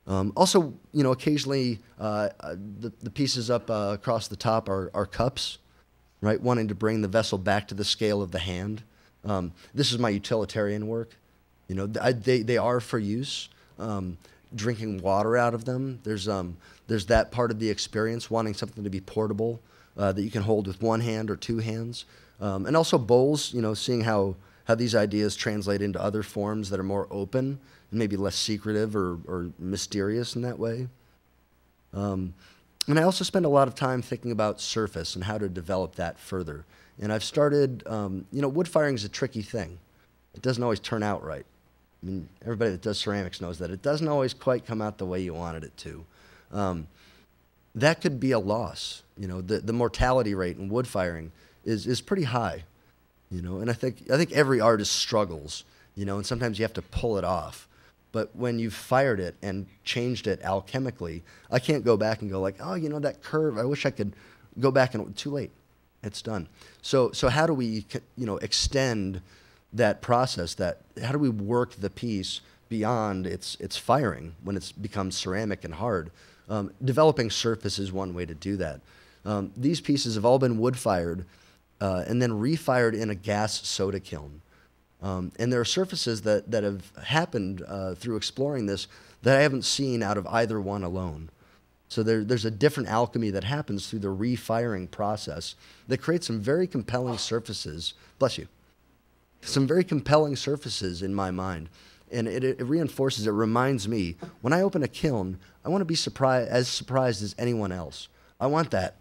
Also, you know, occasionally the pieces up across the top are cups, right? Wanting to bring the vessel back to the scale of the hand. This is my utilitarian work. You know, they are for use. Drinking water out of them. There's that part of the experience, wanting something to be portable that you can hold with one hand or two hands. And also bowls, you know, seeing how these ideas translate into other forms that are more open and maybe less secretive or mysterious in that way. And I also spend a lot of time thinking about surface and how to develop that further. And I've started, you know, wood firing is a tricky thing. It doesn't always turn out right. I mean, everybody that does ceramics knows that it doesn't always quite come out the way you wanted it to. That could be a loss. You know, the mortality rate in wood firing is pretty high. You know, and I think every artist struggles. You know, and sometimes you have to pull it off. But when you've fired it and changed it alchemically, I can't go back and go like, oh, you know, that curve, I wish I could go back and, too late. It's done. So how do we, you know, extend that process? How do we work the piece beyond its firing when it's become ceramic and hard? Developing surface is one way to do that. These pieces have all been wood fired and then refired in a gas soda kiln. And there are surfaces that have happened through exploring this that I haven't seen out of either one alone. So there's a different alchemy that happens through the refiring process that creates some very compelling surfaces. Bless you. Some very compelling surfaces in my mind. And it reinforces, it reminds me, when I open a kiln, I want to be as surprised as anyone else. I want that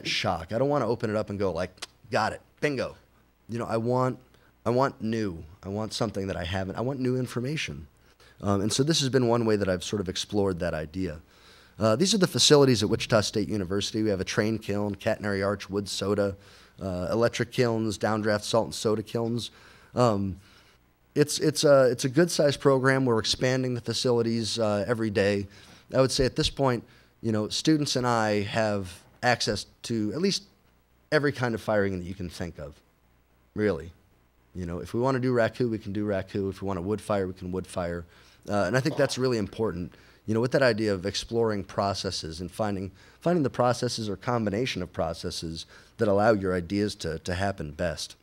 shock. I don't want to open it up and go like, got it, bingo. You know, I want new. I want something that I haven't. I want new information. And so this has been one way that I've sort of explored that idea. These are the facilities at Wichita State University. We have a train kiln, catenary arch wood soda, electric kilns, downdraft salt and soda kilns. It's a good-sized program. We're expanding the facilities every day. I would say at this point, you know, students and I have access to at least every kind of firing that you can think of, really. You know, if we want to do raku, we can do raku. If we want to wood fire, we can wood fire. And I think that's really important. You know, with that idea of exploring processes and finding the processes or combination of processes that allow your ideas to happen best.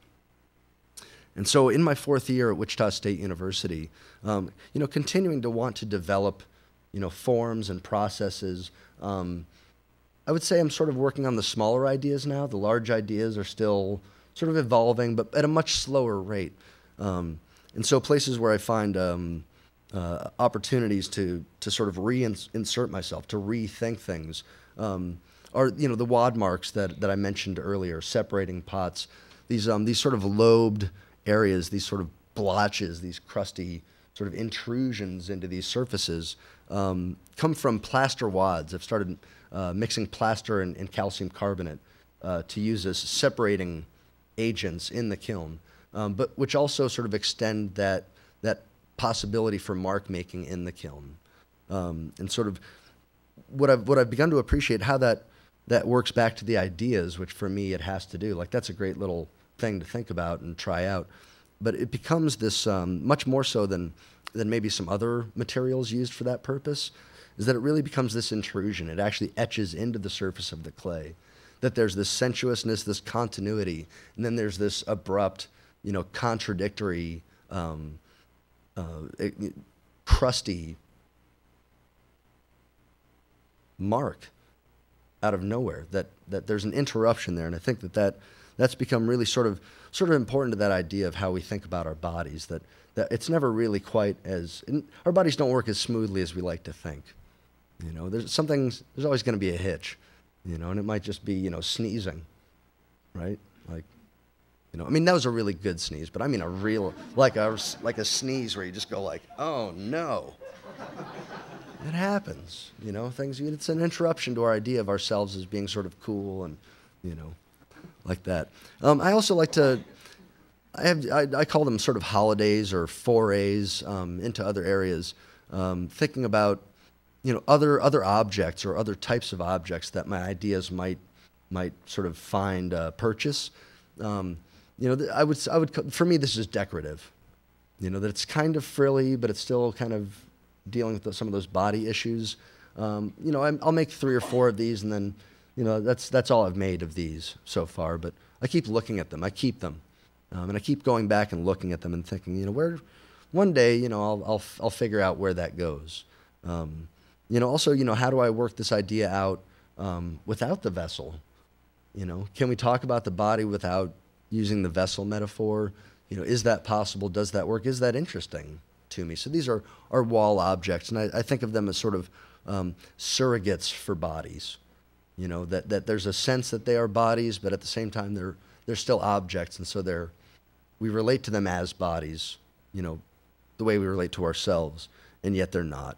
And so in my 4th year at Wichita State University, you know, continuing to want to develop, you know, forms and processes, I would say I'm sort of working on the smaller ideas now. The large ideas are still sort of evolving, but at a much slower rate. And so places where I find opportunities to sort of reinsert myself, to rethink things, are, you know, the wad marks that I mentioned earlier, separating pots, these sort of lobed areas, these sort of blotches, these crusty sort of intrusions into these surfaces come from plaster wads. I've started mixing plaster and calcium carbonate to use as separating agents in the kiln, but which also sort of extend that possibility for mark making in the kiln, and sort of what I've begun to appreciate how that works back to the ideas, which for me it has to do. Like that's a great little thing to think about and try out, but it becomes this much more so than maybe some other materials used for that purpose, is that it really becomes this intrusion. It actually etches into the surface of the clay. That there's this sensuousness, this continuity, and then there's this abrupt, you know, contradictory, crusty mark out of nowhere. That there's an interruption there, and I think that's become really sort of important to that idea of how we think about our bodies. That it's never really quite as our bodies don't work as smoothly as we like to think. You know, there's always going to be a hitch. You know, and it might just be, you know, sneezing, right? Like, you know, I mean, that was a really good sneeze, but I mean a real, like a sneeze where you just go like, oh no. It happens, you know, it's an interruption to our idea of ourselves as being sort of cool and, you know, like that. I also like to, I call them sort of holidays or forays into other areas, thinking about, you know, other objects or other types of objects that my ideas might sort of find purchase. You know, I would for me this is decorative. You know, that it's kind of frilly, but it's still kind of dealing with some of those body issues. You know, I'll make 3 or 4 of these, and then, you know, that's all I've made of these so far. But I keep looking at them. I keep them, and I keep going back and looking at them and thinking, you know, where one day, you know, I'll figure out where that goes. You know, also, you know, how do I work this idea out without the vessel? You know, can we talk about the body without using the vessel metaphor? You know, is that possible? Does that work? Is that interesting to me? So these are wall objects, and I think of them as sort of surrogates for bodies. You know, that there's a sense that they are bodies, but at the same time they're still objects, and so we relate to them as bodies, you know, the way we relate to ourselves, and yet they're not.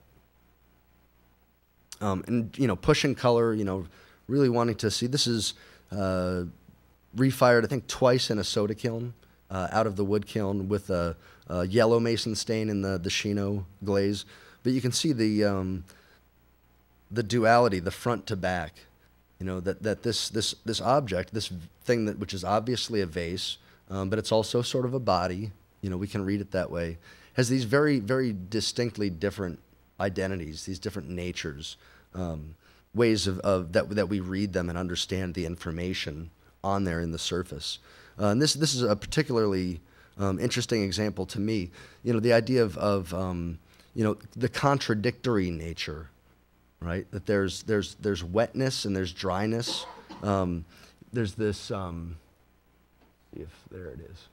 And, you know, pushing color, you know, really wanting to see, this is refired, I think, twice in a soda kiln, out of the wood kiln with a yellow mason stain in the Chino glaze. But you can see the duality, the front to back, you know, that this object, this thing which is obviously a vase, but it's also sort of a body, you know, we can read it that way, has these very, very distinctly different identities, these different natures, ways that we read them and understand the information on there in the surface. And this is a particularly interesting example to me. You know, the idea of you know, the contradictory nature, right? That there's wetness and there's dryness. There's this. See if there it is.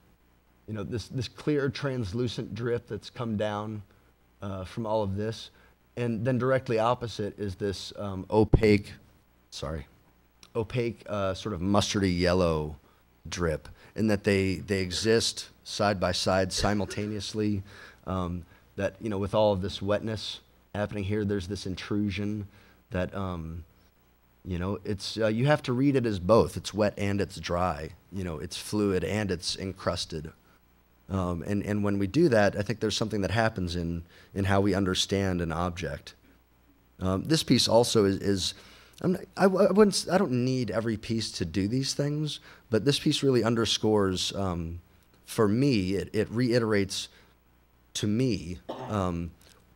You know, this clear translucent drip that's come down from all of this. And then directly opposite is this opaque sort of mustardy yellow drip, and that they exist side by side simultaneously. That, you know, with all of this wetness happening here, there's this intrusion that, you know, it's you have to read it as both. It's wet and it's dry. You know, it's fluid and it's encrusted. And when we do that, I think there's something that happens in how we understand an object. This piece also is I don't need every piece to do these things, but this piece really underscores, for me, it reiterates to me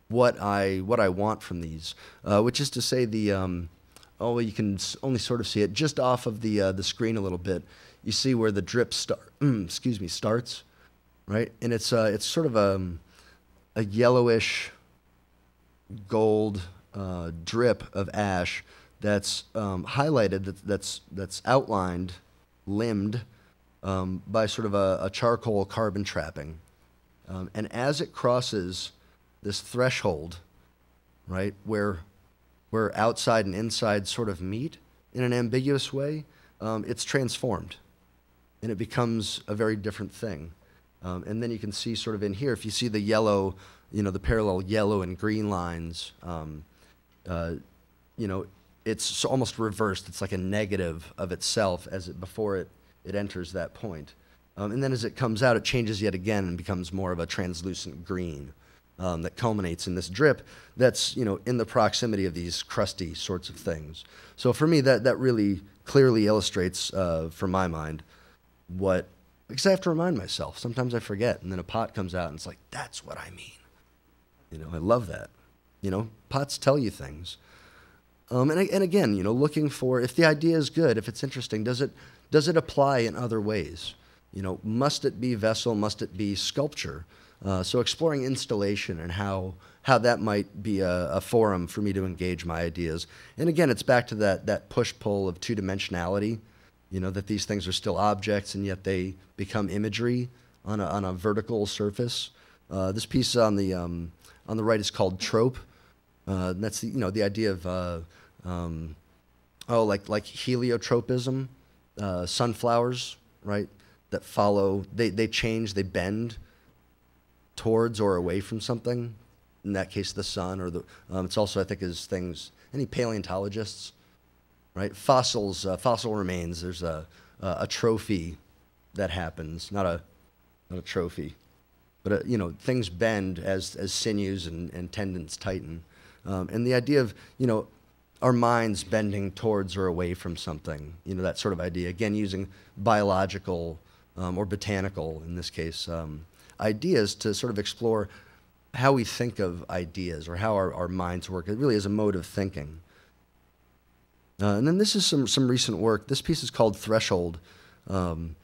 what I want from these, which is to say well, you can only sort of see it just off of the screen a little bit. You see where the drip starts. Right, and it's sort of a yellowish gold drip of ash that's highlighted, that's outlined, limned by sort of a charcoal carbon trapping, and as it crosses this threshold, right, where outside and inside sort of meet in an ambiguous way, it's transformed, and it becomes a very different thing. And then you can see sort of in here, if you see the yellow, you know, the parallel yellow and green lines, you know, it's almost reversed. It's like a negative of itself before it enters that point. And then as it comes out, it changes yet again and becomes more of a translucent green that culminates in this drip that's, you know, in the proximity of these crusty sorts of things. So for me, that really clearly illustrates, from my mind, because I have to remind myself. Sometimes I forget, and then a pot comes out, and it's like, that's what I mean. You know, I love that. You know, pots tell you things. And again, you know, looking for, if the idea is good, if it's interesting, does it apply in other ways? You know, must it be vessel? Must it be sculpture? So exploring installation and how that might be a forum for me to engage my ideas. And again, it's back to that push-pull of two-dimensionality. You know, that these things are still objects and yet they become imagery on a vertical surface. This piece on the right is called trope. That's the idea of like heliotropism, sunflowers, right? That follow, they change, they bend towards or away from something. In that case, the sun, or it's also, I think, is things. Any paleontologists? Right, fossil remains. There's a trophy that happens, not a trophy, but you know, things bend as sinews and tendons tighten, and the idea of, you know, our minds bending towards or away from something, you know, that sort of idea. Again, using biological or botanical, in this case, ideas to sort of explore how we think of ideas or how our minds work. It really is a mode of thinking. And then this is some recent work. This piece is called Threshold. And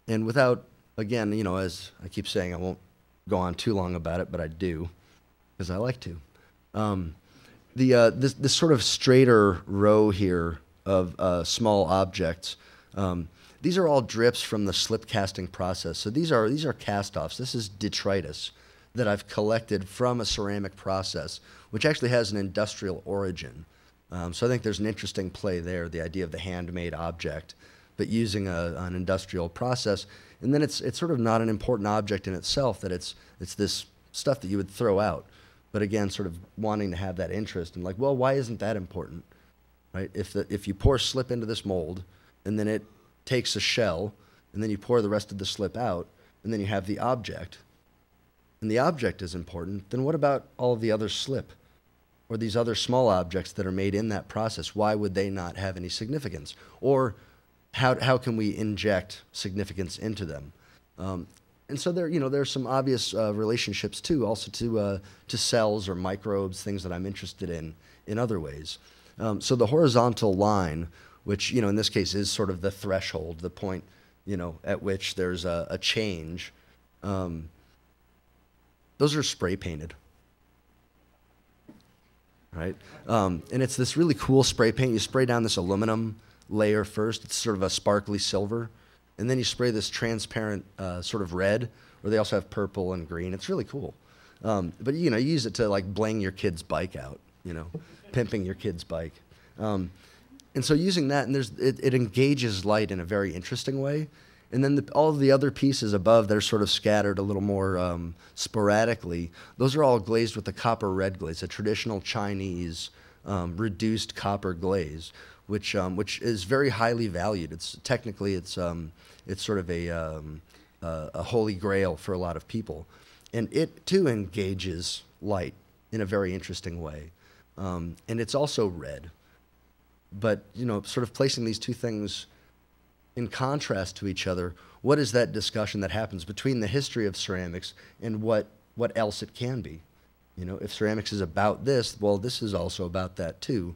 without, again, you know, as I keep saying, I won't go on too long about it, but I do, because I like to. This sort of straighter row here of small objects, these are all drips from the slip casting process. So these are cast-offs. This is detritus that I've collected from a ceramic process, which actually has an industrial origin. So I think there's an interesting play there, the idea of the handmade object, but using an industrial process. And then it's sort of not an important object in itself, that it's this stuff that you would throw out. But again, sort of wanting to have that interest and like, well, why isn't that important, right? If you pour slip into this mold, and then it takes a shell, and then you pour the rest of the slip out, and then you have the object, and the object is important, then what about all of the other slip? Or these other small objects that are made in that process, why would they not have any significance? Or how can we inject significance into them? And so there's some obvious relationships too, also to cells or microbes, things that I'm interested in other ways. So the horizontal line, which in this case is sort of the threshold, the point at which there's a change, those are spray painted. Right? And it's this really cool spray paint. You spray down this aluminum layer first. It's sort of a sparkly silver. And then you spray this transparent sort of red, or they also have purple and green. It's really cool. But you use it to like bling your kid's bike out, pimping your kid's bike. And so using that, and it engages light in a very interesting way. And then all of the other pieces above that are sort of scattered a little more sporadically, those are all glazed with the copper red glaze, a traditional Chinese reduced copper glaze, which is very highly valued. It's sort of a holy grail for a lot of people, and it too engages light in a very interesting way, and it's also red. But sort of placing these two things in contrast to each other, what is that discussion that happens between the history of ceramics and what else it can be? If ceramics is about this, well, this is also about that too.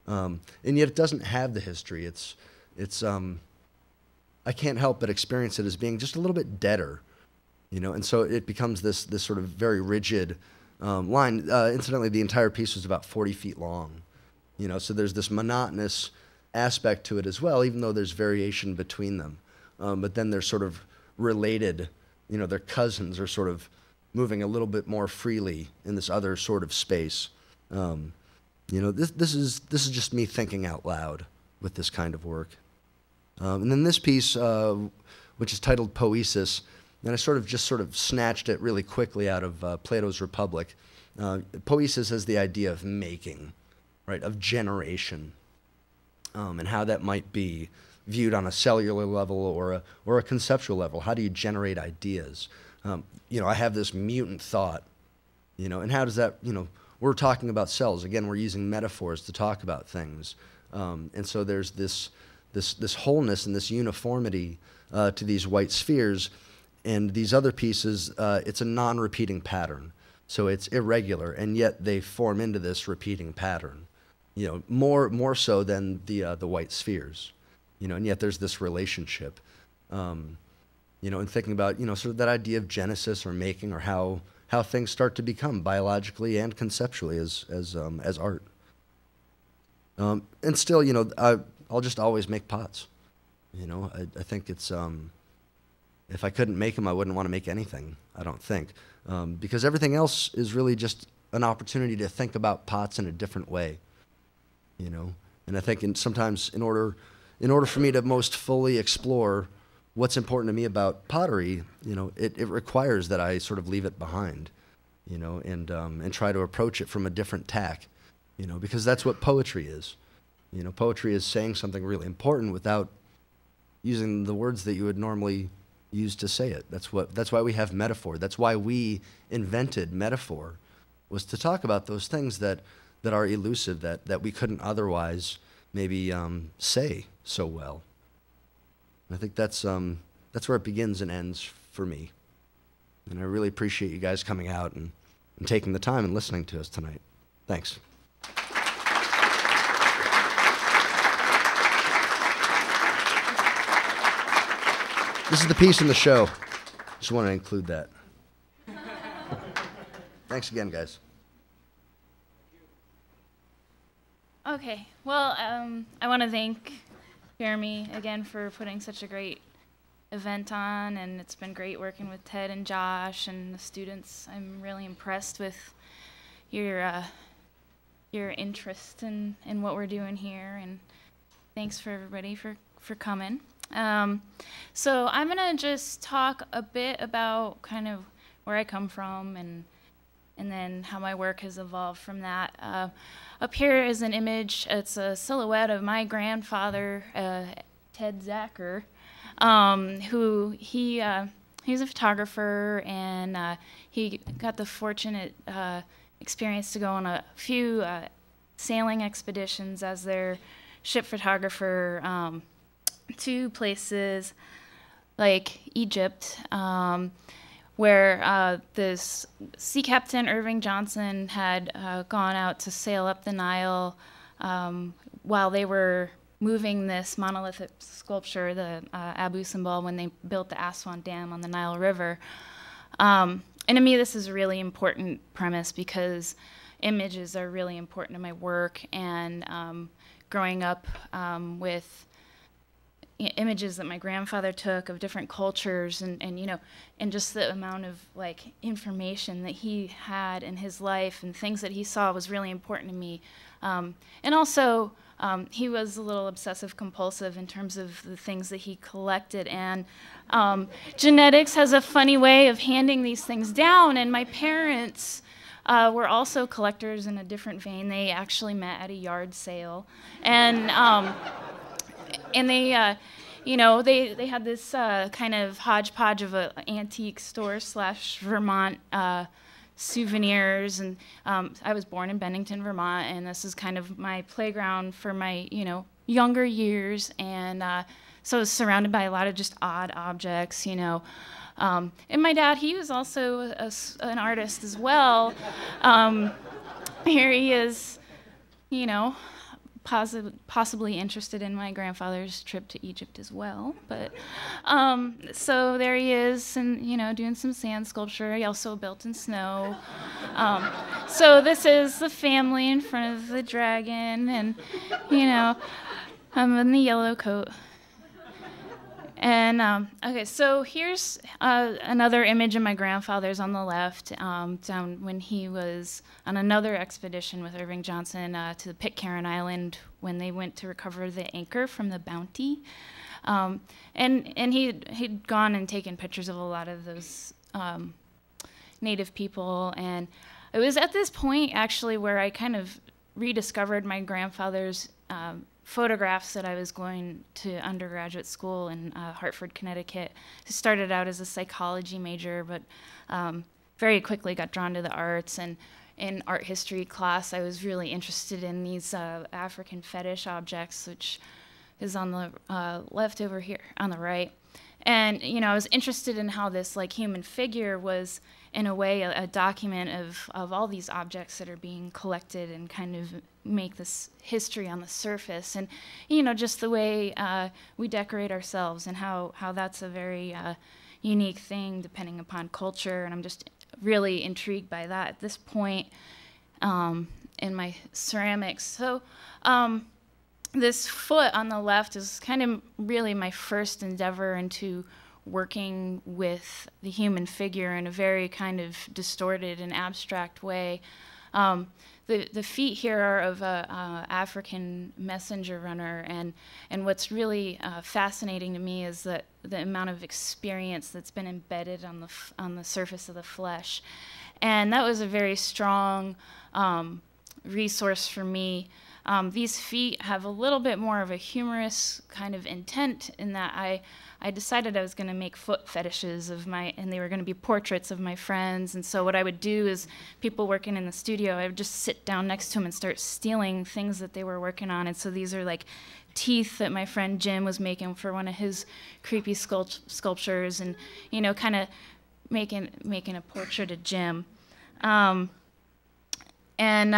And yet it doesn't have the history. I can't help but experience it as being just a little bit deader, and so it becomes this sort of very rigid line. Incidentally, the entire piece was about 40 feet long, so there's this monotonous aspect to it as well, even though there's variation between them. But then they're sort of related, their cousins are sort of moving a little bit more freely in this other sort of space. This is just me thinking out loud with this kind of work. And then this piece, which is titled Poesis, and I sort of snatched it really quickly out of Plato's Republic. Poesis is the idea of making, right, of generation. And how that might be viewed on a cellular level or a conceptual level. How do you generate ideas? I have this mutant thought, and how does that, we're talking about cells. Again, we're using metaphors to talk about things. And so there's this wholeness and this uniformity to these white spheres. And these other pieces, it's a non-repeating pattern. So it's irregular, and yet they form into this repeating pattern. More so than the white spheres, and yet there's this relationship, and thinking about, sort of that idea of genesis or making, or how things start to become biologically and conceptually as art. And still, I'll just always make pots. I think it's, if I couldn't make them, I wouldn't want to make anything, I don't think, because everything else is really just an opportunity to think about pots in a different way. And I think sometimes in order for me to most fully explore what's important to me about pottery, it requires that I sort of leave it behind, and try to approach it from a different tack, because that's what poetry is. Poetry is saying something really important without using the words that you would normally use to say it. That's why we have metaphor. That's why we invented metaphor, was to talk about those things that are elusive, that we couldn't otherwise maybe say so well. And I think that's where it begins and ends for me. And I really appreciate you guys coming out and taking the time and listening to us tonight. Thanks. This is the piece in the show. Just want to include that. Thanks again, guys. Okay, well, I want to thank Jeremy again for putting such a great event on, and it's been great working with Ted and Josh and the students. I'm really impressed with your interest in what we're doing here, and thanks for everybody for coming. So I'm gonna just talk a bit about kind of where I come from and then how my work has evolved from that. Up here is an image. It's a silhouette of my grandfather, Ted Zacker, who he's a photographer, and he got the fortunate experience to go on a few sailing expeditions as their ship photographer to places like Egypt, where this sea captain, Irving Johnson, had gone out to sail up the Nile while they were moving this monolithic sculpture, the Abu Simbel, when they built the Aswan Dam on the Nile River. And to me, this is a really important premise because images are really important to my work, and growing up with images that my grandfather took of different cultures, and you know, and just the amount of like information that he had in his life and things that he saw was really important to me. And also, he was a little obsessive compulsive in terms of the things that he collected, and genetics has a funny way of handing these things down, and my parents were also collectors in a different vein. They actually met at a yard sale, and they, you know, they had this kind of hodgepodge of an antique store / Vermont souvenirs, and I was born in Bennington, Vermont, and this is kind of my playground for my, you know, younger years, and so I was surrounded by a lot of just odd objects, you know. And my dad, he was also an artist as well. Here he is, you know, possibly interested in my grandfather's trip to Egypt as well. But so there he is, and you know, doing some sand sculpture. He also built in snow. So this is the family in front of the dragon, and you know, I'm in the yellow coat. And okay, so here's another image of my grandfather's on the left, down when he was on another expedition with Irving Johnson to Pitcairn Island when they went to recover the anchor from the Bounty. And he'd gone and taken pictures of a lot of those native people. And it was at this point, actually, where I kind of rediscovered my grandfather's photographs that I was going to undergraduate school in Hartford, Connecticut. I started out as a psychology major, but very quickly got drawn to the arts. And in art history class, I was really interested in these African fetish objects, which is on the left over here, on the right. And you know, I was interested in how this like human figure was, in a way, a document of all these objects that are being collected and kind of make this history on the surface. And you know, just the way we decorate ourselves and how that's a very unique thing depending upon culture. And I'm just really intrigued by that at this point in my ceramics. So this foot on the left is kind of really my first endeavor into working with the human figure in a very kind of distorted and abstract way. The feet here are of a African messenger runner, and what's really fascinating to me is that the amount of experience that's been embedded on the surface of the flesh, and that was a very strong resource for me. These feet have a little bit more of a humorous kind of intent in that I decided I was going to make foot fetishes and they were going to be portraits of my friends. And so what I would do is, people working in the studio, I would just sit down next to them and start stealing things that they were working on. And so these are like teeth that my friend Jim was making for one of his creepy sculptures, and you know, kind of making a portrait of Jim. And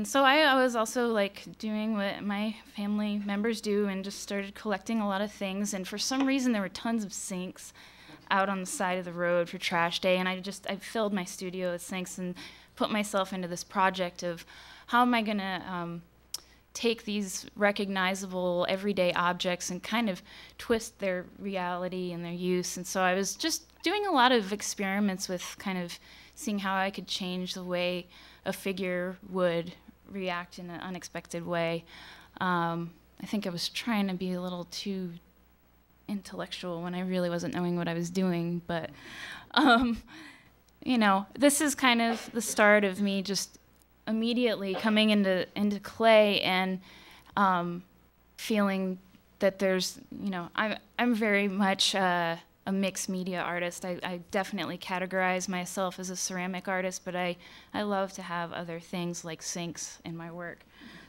so I was also like doing what my family members do and just started collecting a lot of things. And for some reason, there were tons of sinks out on the side of the road for trash day. And I filled my studio with sinks and put myself into this project of how am I going to take these recognizable everyday objects and kind of twist their reality and their use. And so I was just doing a lot of experiments with kind of seeing how I could change the way a figure would react in an unexpected way. I think I was trying to be a little too intellectual when I really wasn't knowing what I was doing, but this is kind of the start of me just immediately coming into clay and feeling that there's, I'm very much a mixed media artist. I definitely categorize myself as a ceramic artist, but I love to have other things like sinks in my work.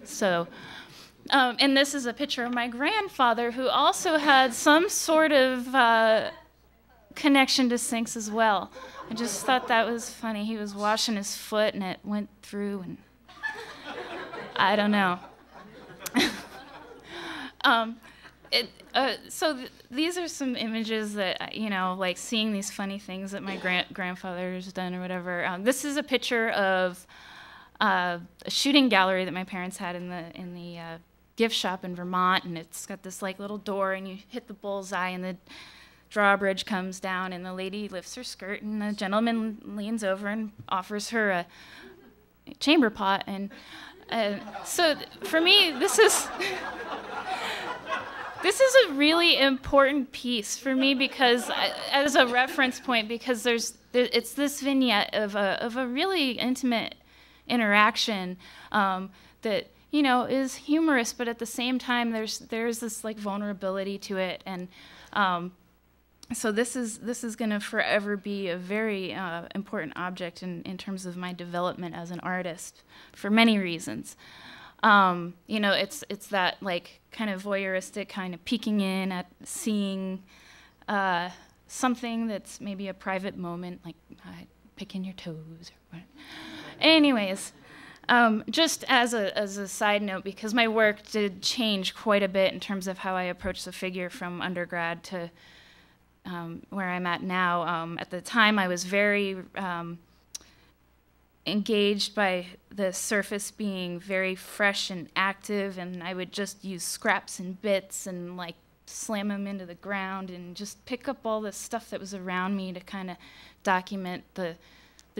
So, and this is a picture of my grandfather, who also had some sort of connection to sinks as well. I just thought that was funny. He was washing his foot and it went through, and I don't know. These are some images that, like seeing these funny things that my grandfather's done or whatever. This is a picture of a shooting gallery that my parents had in the gift shop in Vermont, and it's got this like little door, and you hit the bullseye, and the drawbridge comes down, and the lady lifts her skirt, and the gentleman leans over and offers her a chamber pot. And so for me, this is a really important piece for me because as a reference point, because it's this vignette of a really intimate interaction that is humorous, but at the same time there's this like vulnerability to it. And so this is going to forever be a very important object in terms of my development as an artist for many reasons. It's that like kind of voyeuristic kind of peeking in at seeing something that's maybe a private moment, like picking your toes or what. Anyways, just as a side note, because my work did change quite a bit in terms of how I approach the figure from undergrad to where I'm at now. At the time, I was very engaged by the surface being very fresh and active, and I would just use scraps and bits and like slam them into the ground and just pick up all the stuff that was around me to kind of document the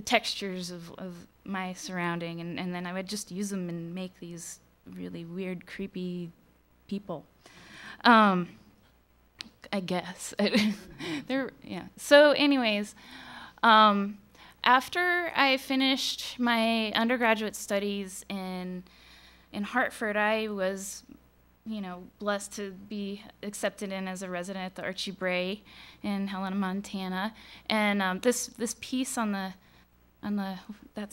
textures of my surrounding, and then I would just use them and make these really weird, creepy people. I guess. So anyways, after I finished my undergraduate studies in Hartford, I was, blessed to be accepted in as a resident at the Archie Bray in Helena, Montana. And this piece on that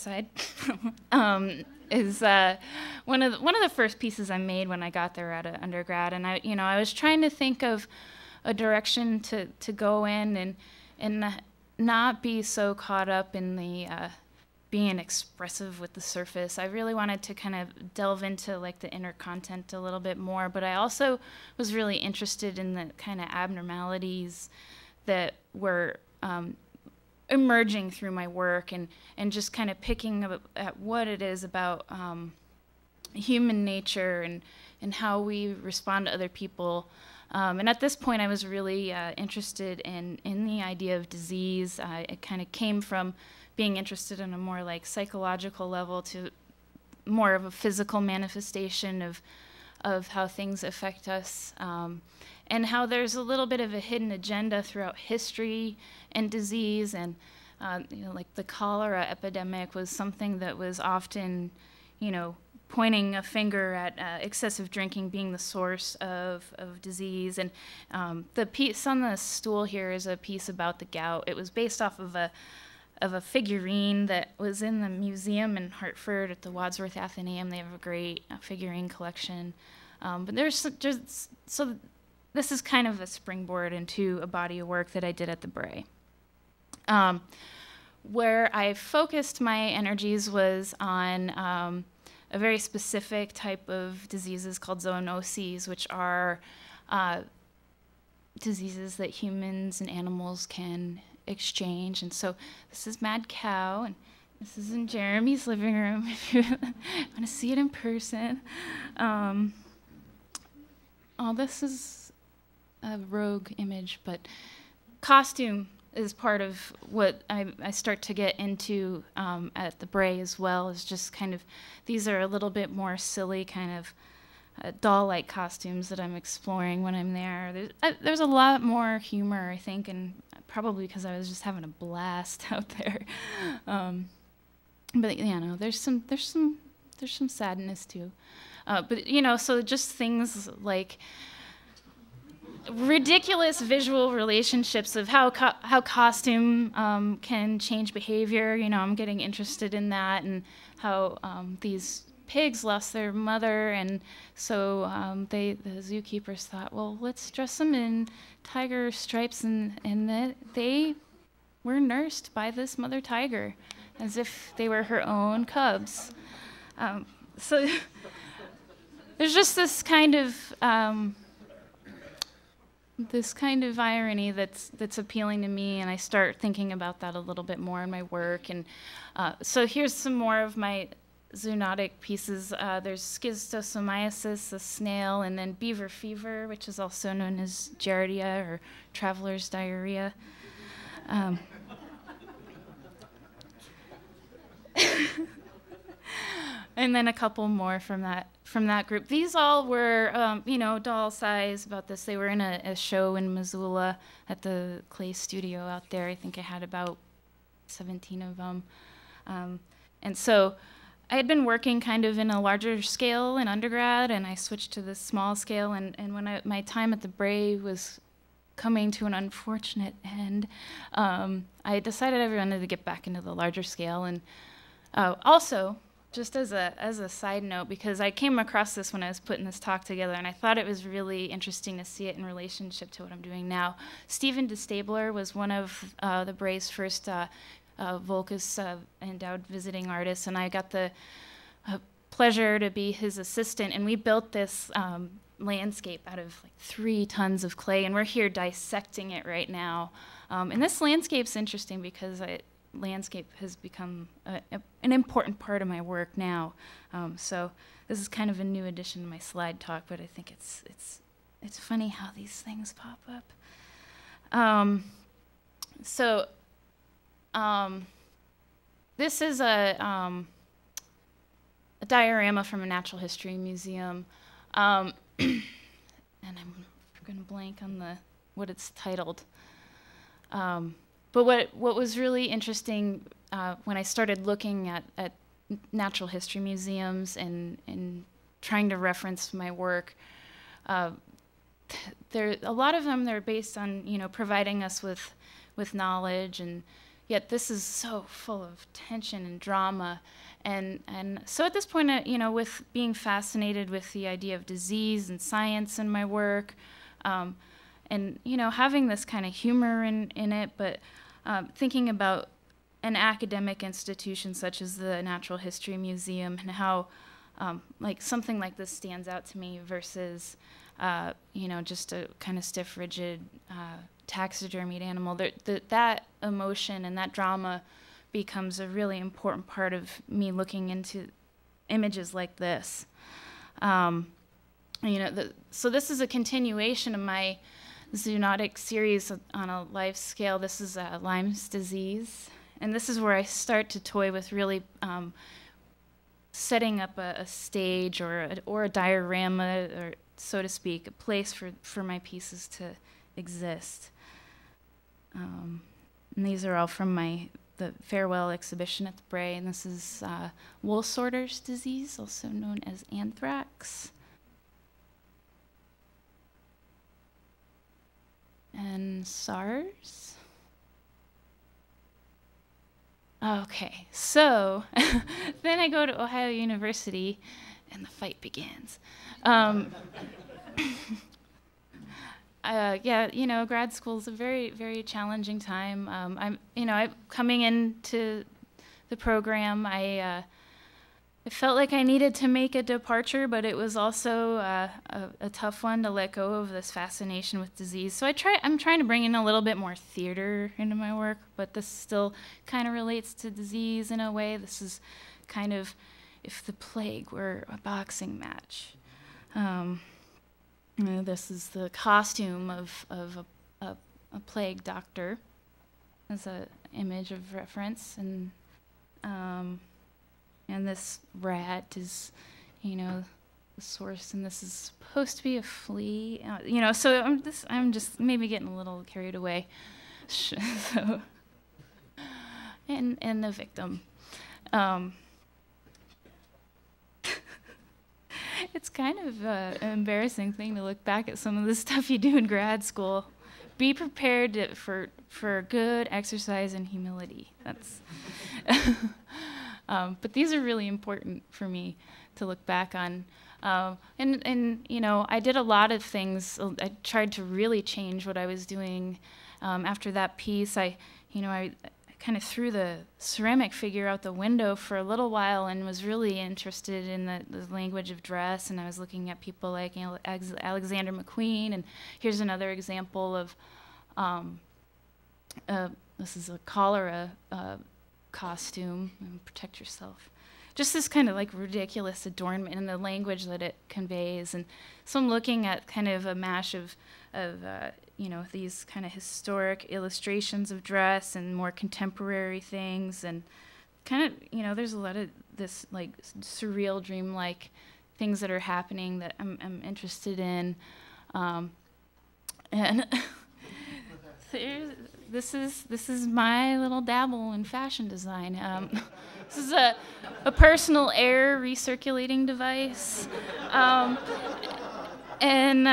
side is one of the first pieces I made when I got there out of undergrad. And I was trying to think of a direction to go in and not be so caught up in the being expressive with the surface. I really wanted to kind of delve into like the inner content a little bit more, but I also was really interested in the kind of abnormalities that were emerging through my work, and just kind of picking up at what it is about human nature and how we respond to other people. And at this point, I was really interested in the idea of disease. It kind of came from being interested on a more like psychological level to more of a physical manifestation of how things affect us, and how there's a little bit of a hidden agenda throughout history and disease. And like the cholera epidemic was something that was often, pointing a finger at excessive drinking being the source of disease. And the piece on the stool here is a piece about the gout. It was based off of a figurine that was in the museum in Hartford at the Wadsworth Athenaeum. They have a great figurine collection. But so this is kind of a springboard into a body of work that I did at the Bray. where I focused my energies was on a very specific type of diseases called zoonoses, which are diseases that humans and animals can exchange. And so this is Mad Cow, and this is in Jeremy's living room if you want to see it in person. Oh, this is a rogue image, but costume is part of what I start to get into at the Bray as well, is just kind of, these are a little bit more silly kind of doll-like costumes that I'm exploring when I'm there. There's a lot more humor, I think, and probably because I was just having a blast out there. But you know, there's some sadness too. But you know, so just things like ridiculous visual relationships of how costume can change behavior. You know, I'm getting interested in that, and how these pigs lost their mother, and so the zookeepers thought, well, let's dress them in tiger stripes, and that they were nursed by this mother tiger as if they were her own cubs. So there's just this kind of irony that's appealing to me, and I start thinking about that a little bit more in my work. And so here's some more of my zoonotic pieces. There's schistosomiasis, the snail, and then beaver fever, which is also known as giardia or traveler's diarrhea. And then a couple more from that group. These all were, you know, doll size, about this. They were in a show in Missoula at the Clay Studio out there. I think I had about 17 of them. And so I had been working kind of in a larger scale in undergrad, and I switched to this small scale. And when my time at the Bray was coming to an unfortunate end, I decided I wanted to get back into the larger scale. And also, just as a side note, because I came across this when I was putting this talk together, and I thought it was really interesting to see it in relationship to what I'm doing now. Stephen DeStabler was one of the Bray's first Volcus endowed visiting artists, and I got the pleasure to be his assistant, and we built this landscape out of like 3 tons of clay, and we're here dissecting it right now. And this landscape's interesting because landscape has become an important part of my work now. So this is kind of a new addition to my slide talk, but I think it's funny how these things pop up. This is a diorama from a natural history museum, and I'm going to blank on what it's titled. But what was really interesting when I started looking at natural history museums and trying to reference my work, a lot of them, they're based on, you know, providing us with knowledge, and yet this is so full of tension and drama. And so at this point, you know, with being fascinated with the idea of disease and science in my work, and, you know, having this kind of humor in it, but thinking about an academic institution such as the Natural History Museum, and how like something like this stands out to me versus, you know, just a kind of stiff, rigid taxidermied animal. That emotion and that drama becomes a really important part of me looking into images like this. You know, so this is a continuation of my zoonotic series on a life scale. This is Lyme's disease, and this is where I start to toy with really setting up a stage or a diorama, or so to speak, a place for my pieces to exist. And these are all from the farewell exhibition at the Bray, and this is wool sorter's disease, also known as anthrax. And SARS. Okay, so then I go to Ohio University, and the fight begins. yeah, grad school is a very, very challenging time. Coming into the program, I felt like I needed to make a departure, but it was also a tough one to let go of this fascination with disease. So I'm trying to bring in a little bit more theater into my work, but this still kind of relates to disease in a way. This is kind of if the plague were a boxing match. This is the costume of a plague doctor as an image of reference, and this rat is, the source, and this is supposed to be a flea, So I'm just maybe getting a little carried away. So, and the victim. It's kind of an embarrassing thing to look back at some of the stuff you do in grad school. Be prepared for good exercise and humility. That's. But these are really important for me to look back on. And I did a lot of things. I tried to really change what I was doing. After that piece, I kind of threw the ceramic figure out the window for a little while and was really interested in the language of dress. And I was looking at people like Alexander McQueen. And here's another example of, this is a cholera costume, and protect yourself. Just this kind of like ridiculous adornment and the language that it conveys. And so I'm looking at kind of a mash of these kind of historic illustrations of dress and more contemporary things, and kind of, there's a lot of this like surreal, dreamlike things that are happening that I'm interested in. And this is my little dabble in fashion design. This is a personal air recirculating device, and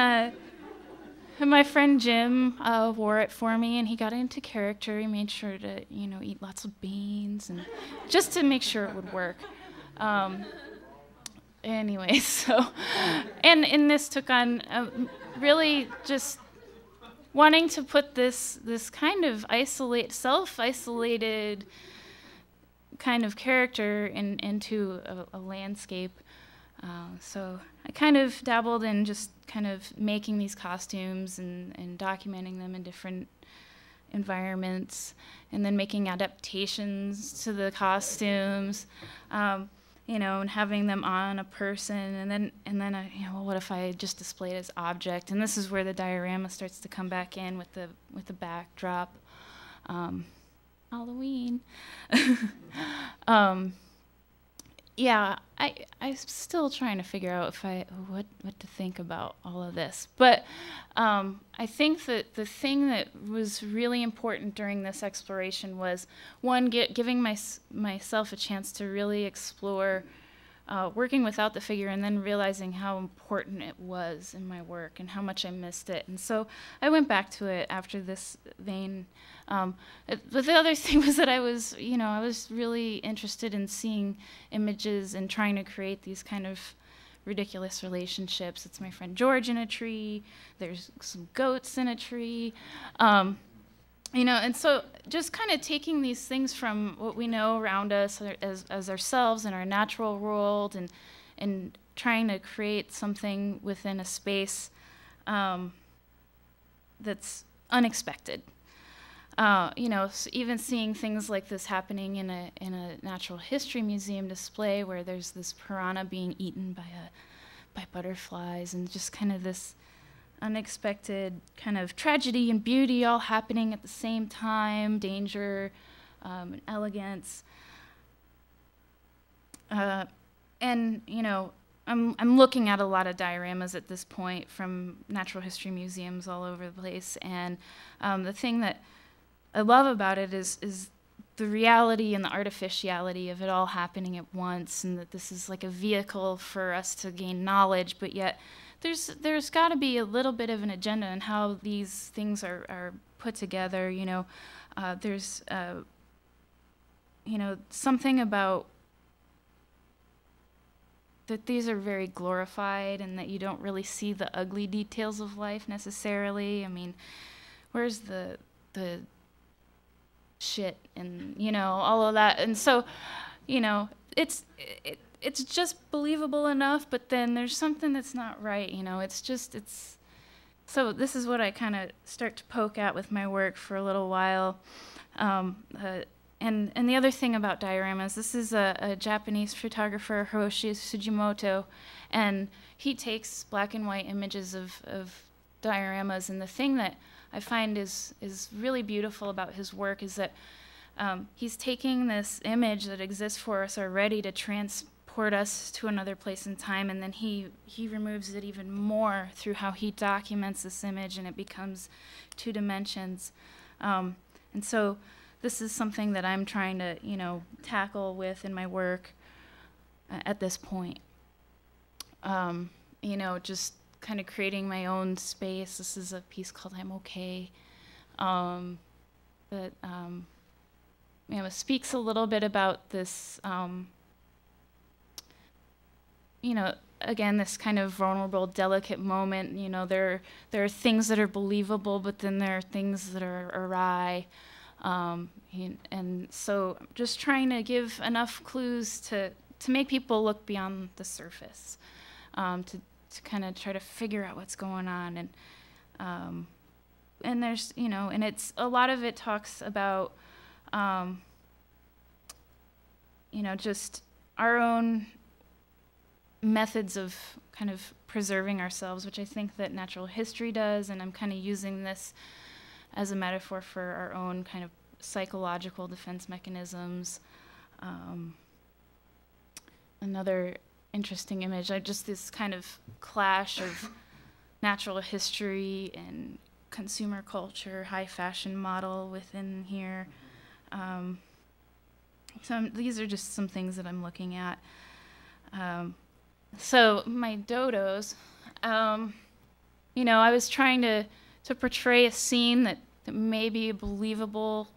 my friend Jim wore it for me, and he got into character. He made sure to eat lots of beans, and just to make sure it would work. Anyway, so and this took on really just wanting to put this kind of self-isolated kind of character into a landscape. So I kind of dabbled in just kind of making these costumes and documenting them in different environments, and then making adaptations to the costumes, and having them on a person, and then what if I just displayed as object? And this is where the diorama starts to come back in with the backdrop. Halloween. Yeah, I'm still trying to figure out what to think about all of this. But I think that the thing that was really important during this exploration was, one, giving myself a chance to really explore working without the figure, and then realizing how important it was in my work and how much I missed it. And so I went back to it after this vein. But the other thing was that I was really interested in seeing images and trying to create these kind of ridiculous relationships. It's my friend George in a tree. There's some goats in a tree. And so just kind of taking these things from what we know around us as ourselves in our natural world, and trying to create something within a space that's unexpected. So even seeing things like this happening in a natural history museum display, where there's this piranha being eaten by butterflies, and just kind of this unexpected kind of tragedy and beauty all happening at the same time, danger and elegance. I'm looking at a lot of dioramas at this point from natural history museums all over the place, and the thing that I love about it is the reality and the artificiality of it all happening at once, and that this is like a vehicle for us to gain knowledge, but yet there's got to be a little bit of an agenda in how these things are put together. There's something about that these are very glorified and that you don't really see the ugly details of life necessarily. I mean, where's the shit and, you know, all of that. And so, you know, it's just believable enough, but then there's something that's not right, you know. So this is what I kind of start to poke at with my work for a little while. And the other thing about dioramas, this is a Japanese photographer, Hiroshi Sugimoto, and he takes black and white images of dioramas, and the thing that I find is really beautiful about his work is that he's taking this image that exists for us already to transport us to another place in time, and then he removes it even more through how he documents this image, and it becomes 2 dimensions. And so this is something that I'm trying to, you know, tackle with in my work at this point. You know, just kind of creating my own space. This is a piece called I'm Okay. That you know, speaks a little bit about this, you know, again, this kind of vulnerable, delicate moment. You know, there are things that are believable, but then there are things that are awry. And so just trying to give enough clues to make people look beyond the surface, to kind of try to figure out what's going on. And there's, you know, and it's, a lot of it talks about, you know, just our own methods of kind of preserving ourselves, which I think that natural history does, and I'm kind of using this as a metaphor for our own kind of psychological defense mechanisms. Another interesting image, just this kind of clash of natural history and consumer culture, high fashion model within here. So these are just some things that I'm looking at. So my dodos, you know, I was trying to portray a scene that may be a believable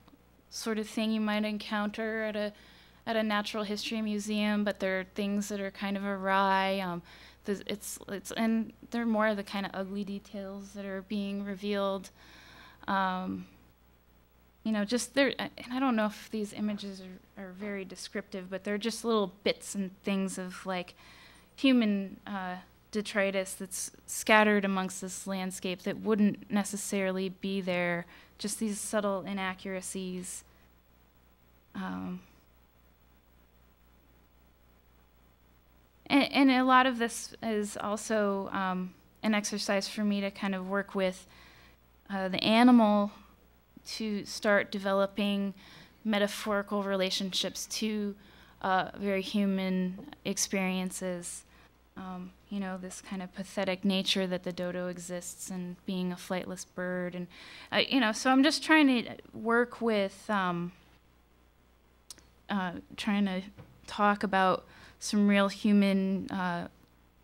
sort of thing you might encounter at a natural history museum, but there are things that are kind of awry. And there are more of the kind of ugly details that are being revealed. You know, just there, and I don't know if these images are very descriptive, but they're just little bits and things of like human detritus that's scattered amongst this landscape that wouldn't necessarily be there, just these subtle inaccuracies. And a lot of this is also an exercise for me to kind of work with the animal to start developing metaphorical relationships to very human experiences. You know, this kind of pathetic nature that the dodo exists and being a flightless bird. And, you know, so I'm just trying to work with, trying to talk about some real human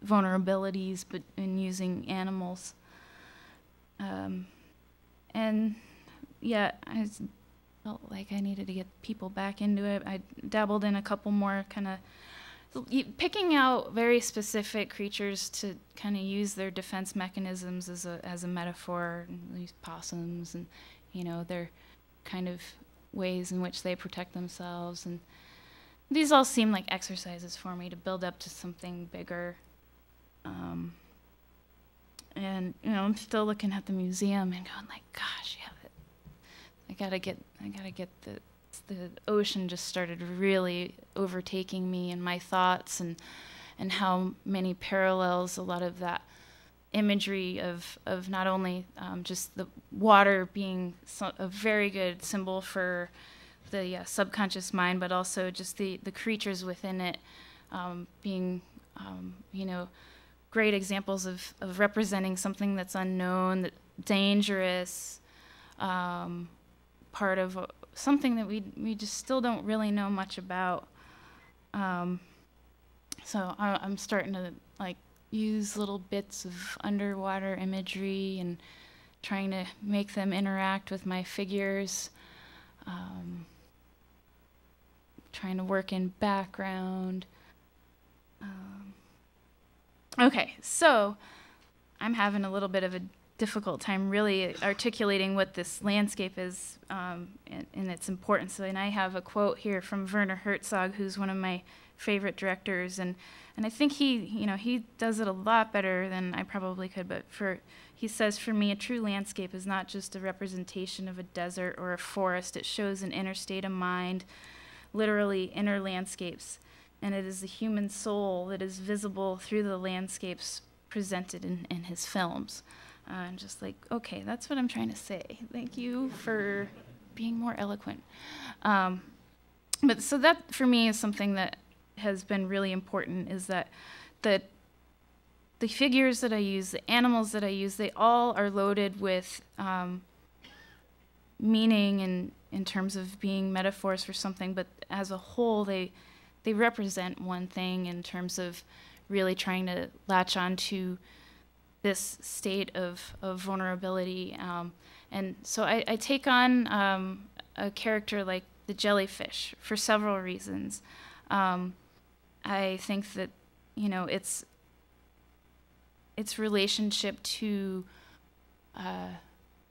vulnerabilities, but in using animals. And yeah, I felt like I needed to get people back into it. I dabbled in a couple more kind of picking out very specific creatures to kind of use their defense mechanisms as a metaphor. These possums, and you know, their kind of ways in which they protect themselves, and these all seem like exercises for me to build up to something bigger. And you know, I'm still looking at the museum and going like, gosh, yeah, I gotta get the ocean just started really overtaking me and my thoughts, and how many parallels a lot of that imagery of not only just the water being a very good symbol for the subconscious mind, but also just the creatures within it being, you know, great examples of representing something that's unknown, that dangerous, part of something that we just still don't really know much about. So I'm starting to like use little bits of underwater imagery and trying to make them interact with my figures. Trying to work in background. Okay, so I'm having a little bit of a difficult time really articulating what this landscape is and its importance. And I have a quote here from Werner Herzog, who's one of my favorite directors, and I think he does it a lot better than I probably could. But he says, for me, a true landscape is not just a representation of a desert or a forest. It shows an inner state of mind, literally inner landscapes, and it is the human soul that is visible through the landscapes presented in his films. And just like, okay, that's what I'm trying to say. Thank you for being more eloquent. But so that, for me, is something that has been really important, is that the figures that I use, the animals that I use, they all are loaded with meaning in terms of being metaphors for something, but as a whole, they represent one thing in terms of really trying to latch on to this state of vulnerability. And so I take on a character like the jellyfish for several reasons. I think that, its relationship to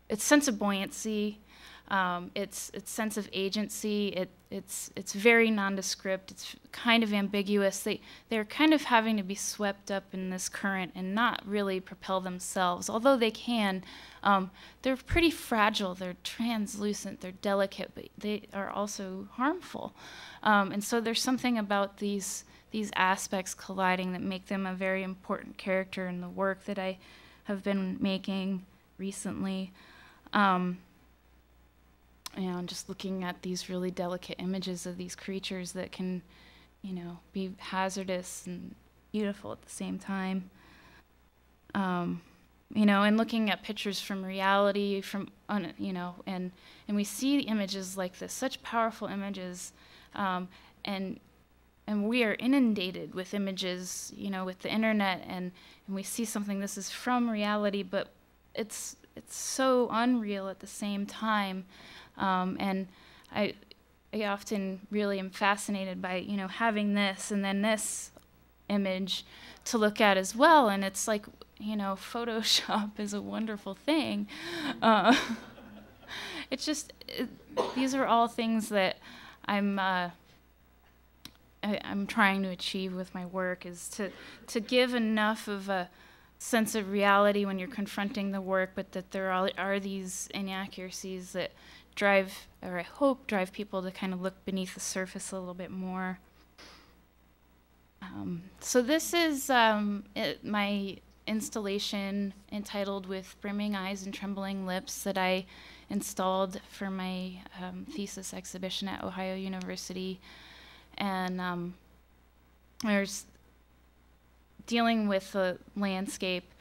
its sense of buoyancy, its sense of agency, it's very nondescript. It's kind of ambiguous. They're kind of having to be swept up in this current and not really propel themselves. Although they can, they're pretty fragile. They're translucent. They're delicate, but they are also harmful. And so there's something about these aspects colliding that make them a very important character in the work that I have been making recently. Just looking at these really delicate images of these creatures that can, be hazardous and beautiful at the same time. And looking at pictures from reality, and we see images like this, such powerful images, and we are inundated with images, with the internet, and we see something, this is from reality, but it's so unreal at the same time. And I often really am fascinated by, having this and then this image to look at as well. And it's like, Photoshop is a wonderful thing. It's just, these are all things that I'm trying to achieve with my work, is to give enough of a sense of reality when you're confronting the work, but that there are these inaccuracies that drive, or I hope drive people to kind of look beneath the surface a little bit more. So this is my installation entitled With Brimming Eyes and Trembling Lips that I installed for my thesis exhibition at Ohio University. And there's dealing with the landscape.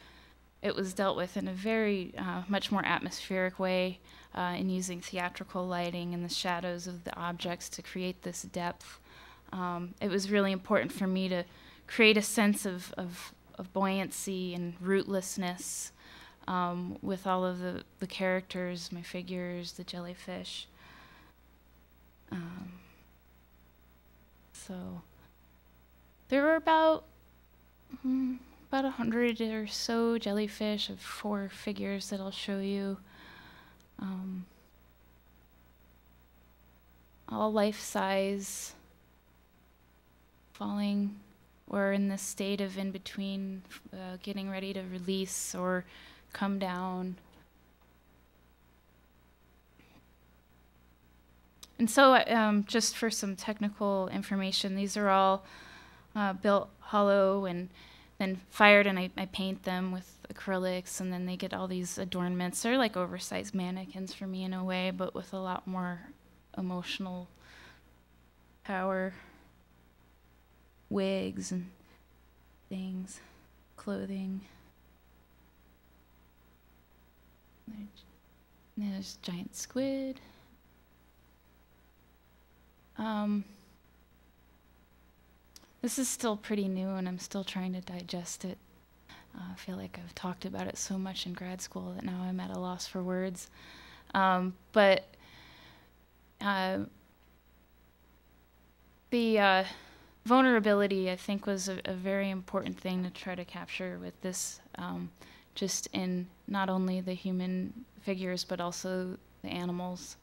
It was dealt with in a very much more atmospheric way, in using theatrical lighting and the shadows of the objects to create this depth. It was really important for me to create a sense of buoyancy and rootlessness with all of the characters, my figures, the jellyfish. So there were about 100 or so jellyfish of 4 figures that I'll show you. All life-size, falling, or in this state of in-between, getting ready to release or come down. And so just for some technical information, these are all built hollow and then fired, and I paint them with acrylics, and then they get all these adornments. They're like oversized mannequins for me in a way, but with a lot more emotional power. Wigs and things, clothing. There's giant squid. This is still pretty new, and I'm still trying to digest it. I feel like I've talked about it so much in grad school that now I'm at a loss for words. The vulnerability, I think, was a very important thing to try to capture with this, just in not only the human figures, but also the animals.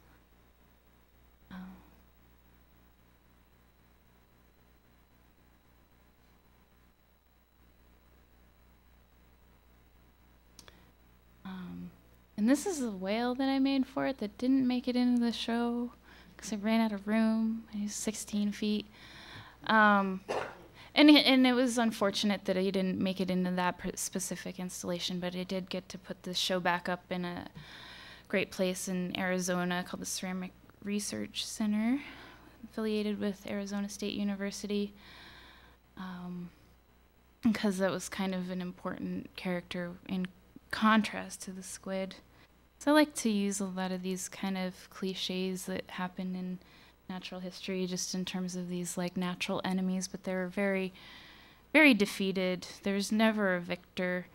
And this is a whale that I made for it that didn't make it into the show because I ran out of room. He's 16 feet. And it was unfortunate that he didn't make it into that specific installation, but I did get to put the show back up in a great place in Arizona called the Ceramic Research Center, affiliated with Arizona State University, because that was kind of an important character in contrast to the squid. So I like to use a lot of these kind of cliches that happen in natural history, just in terms of these like natural enemies, but they're very, very defeated. There's never a victor.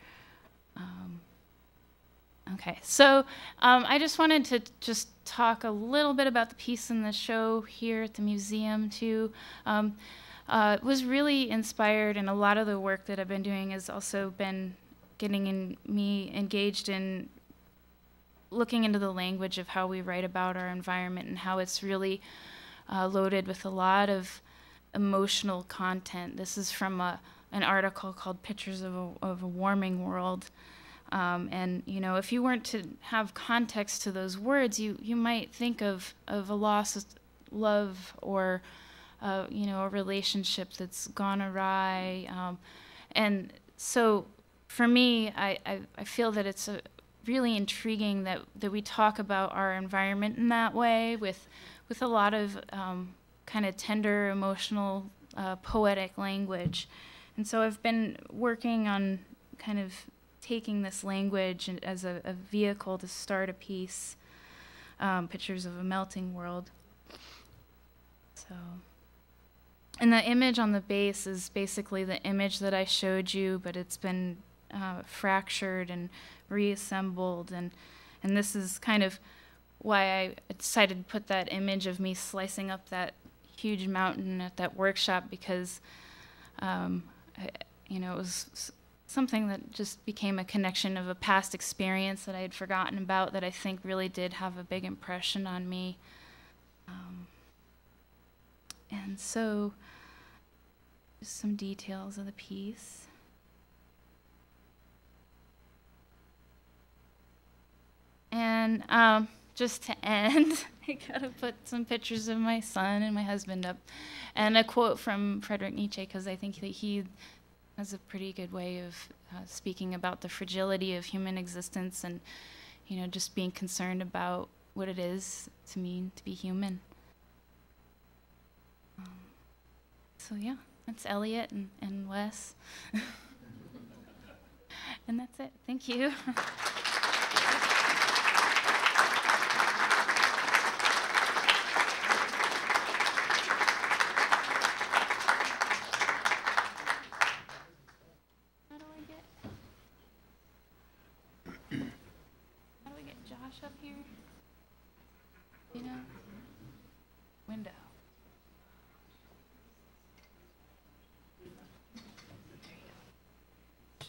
Okay, so I just wanted to just talk a little bit about the piece in the show here at the museum too. It was really inspired, and a lot of the work that I've been doing has also been getting me engaged in looking into the language of how we write about our environment and how it's really loaded with a lot of emotional content. This is from an article called Pictures of a Warming World. And you know, if you weren't to have context to those words, you might think of a lost love, or you know, a relationship that's gone awry. And so for me, I feel that it's really intriguing that we talk about our environment in that way, with a lot of kind of tender, emotional, poetic language. And so I've been working on kind of taking this language as a vehicle to start a piece, Pictures of a Melting World. So, and the image on the base is basically the image that I showed you, but it's been fractured and reassembled, and this is kind of why I decided to put that image of me slicing up that huge mountain at that workshop, because you know, it was something that just became a connection of a past experience that I had forgotten about, that I think really did have a big impression on me. And so, just some details of the piece. And just to end, I gotta put some pictures of my son and my husband up, and a quote from Friedrich Nietzsche, because I think that he has a pretty good way of speaking about the fragility of human existence, and you know, just being concerned about what it is to mean to be human. So yeah, that's Elliot and Wes. And that's it. Thank you. Up here, you know, window. There you go.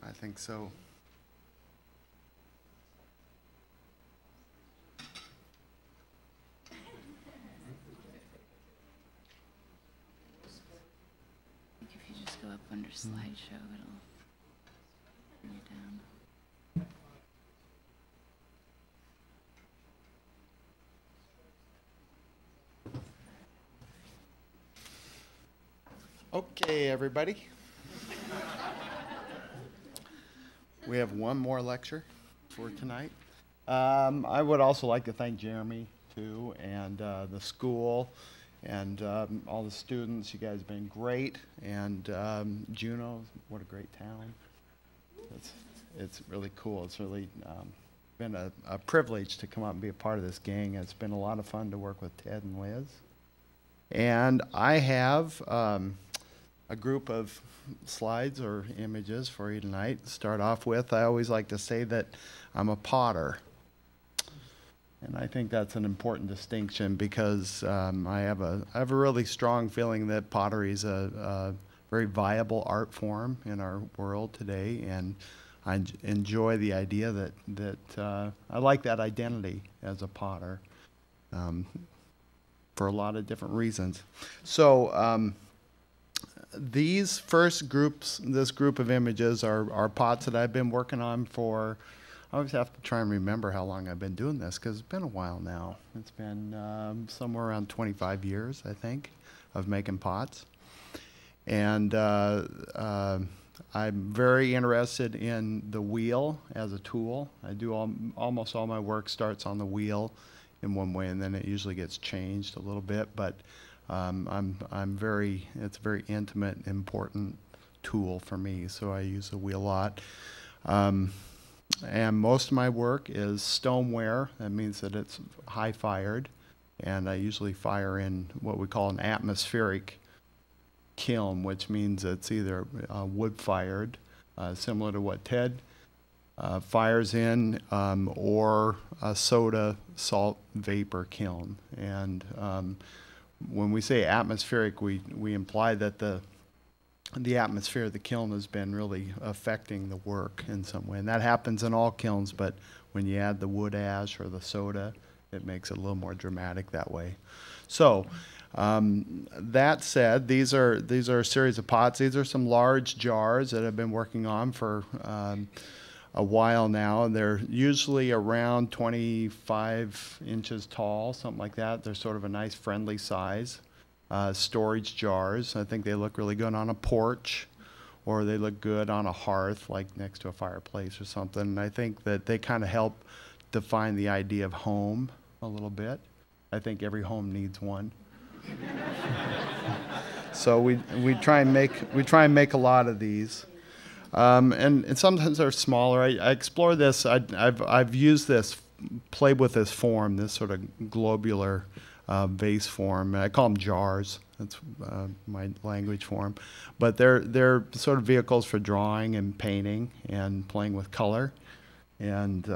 I think so. I think if you just go up under slideshow, it'll bring you down. Okay, everybody. We have one more lecture for tonight. I would also like to thank Jeremy, too, and the school, and all the students. You guys have been great. And Juneau, what a great town. It's really cool. It's really been a privilege to come out and be a part of this gang. It's been a lot of fun to work with Ted and Liz. And I have a group of slides or images for you tonight. To start off with, I always like to say that I'm a potter. And I think that's an important distinction because I have a really strong feeling that pottery is a very viable art form in our world today, and I enjoy the idea that I like that identity as a potter for a lot of different reasons. So these first groups, this group of images are pots that I've been working on for, I always have to try and remember how long I've been doing this because it's been a while now. It's been somewhere around 25 years, I think, of making pots. And I'm very interested in the wheel as a tool. I do almost all my work starts on the wheel in one way, and then it usually gets changed a little bit. But it's a very intimate, important tool for me, so I use the wheel a lot. And most of my work is stoneware. That means that it's high fired, and I usually fire in what we call an atmospheric kiln, which means it's either wood fired, similar to what Ted fires in, or a soda salt vapor kiln. And when we say atmospheric, we imply that the atmosphere of the kiln has been really affecting the work in some way. And that happens in all kilns, but when you add the wood ash or the soda, it makes it a little more dramatic that way. So that said, these are a series of pots. These are some large jars that I've been working on for a while now. They're usually around 25 inches tall, something like that. They're sort of a nice friendly size. Storage jars. I think they look really good on a porch, or they look good on a hearth, like next to a fireplace or something. And I think that they kind of help define the idea of home a little bit. I think every home needs one. So we try and make a lot of these, and sometimes they're smaller. I explore this. I've used this, played with this form, this sort of globular vase form. I call them jars. That's my language form. But they're sort of vehicles for drawing and painting and playing with color. And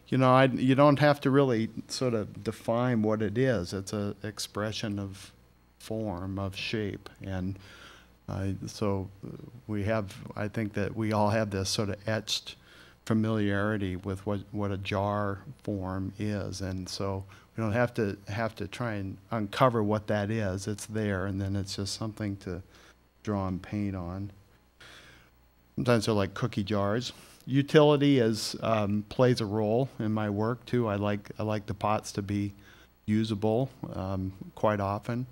you know, you don't have to really sort of define what it is. It's an expression of form, of shape. And so I think that we all have this sort of etched familiarity with what a jar form is. And so we don't have to try and uncover what that is. It's there, and then it's just something to draw and paint on. Sometimes they're like cookie jars. Utility plays a role in my work too. I like the pots to be usable quite often.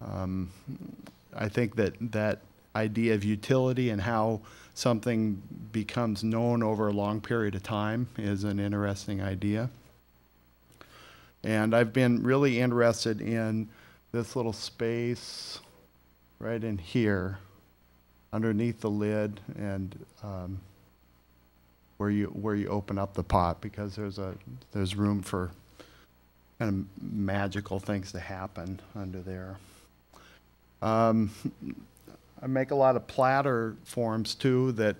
I think that idea of utility and how something becomes known over a long period of time is an interesting idea. And I've been really interested in this little space right in here, underneath the lid, and where you open up the pot, because there's room for kind of magical things to happen under there. I make a lot of platter forms too that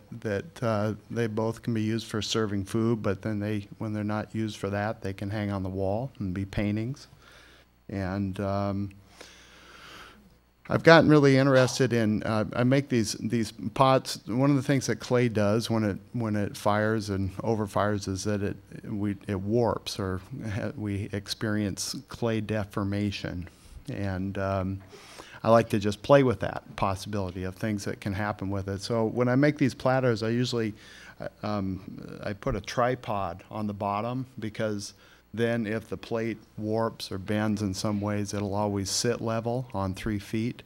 they both can be used for serving food, but then when they're not used for that, they can hang on the wall and be paintings. And I've gotten really interested in, I make these pots. One of the things that clay does when it fires and overfires is that it warps, or we experience clay deformation. And I like to just play with that possibility of things that can happen with it. So when I make these platters, I usually I put a tripod on the bottom, because then if the plate warps or bends in some ways, it'll always sit level on 3 feet.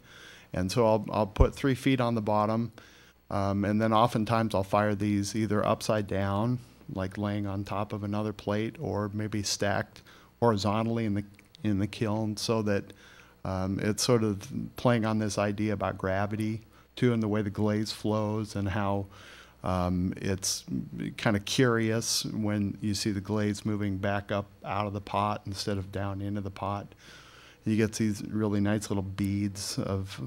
And so I'll put 3 feet on the bottom, and then oftentimes I'll fire these either upside down, like laying on top of another plate, or maybe stacked horizontally in the kiln, so that it's sort of playing on this idea about gravity too, and the way the glaze flows, and how it's kind of curious when you see the glaze moving back up out of the pot instead of down into the pot. You get these really nice little beads of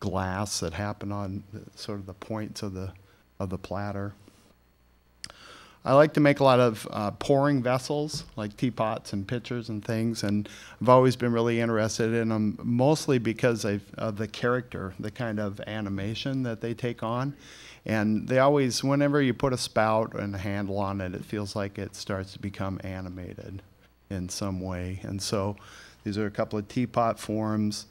glass that happen on sort of the points of the platter. I like to make a lot of pouring vessels, like teapots and pitchers and things, and I've always been really interested in them, mostly because of the character, the kind of animation that they take on. And they always, whenever you put a spout and a handle on it, it feels like it starts to become animated in some way. And so these are a couple of teapot forms,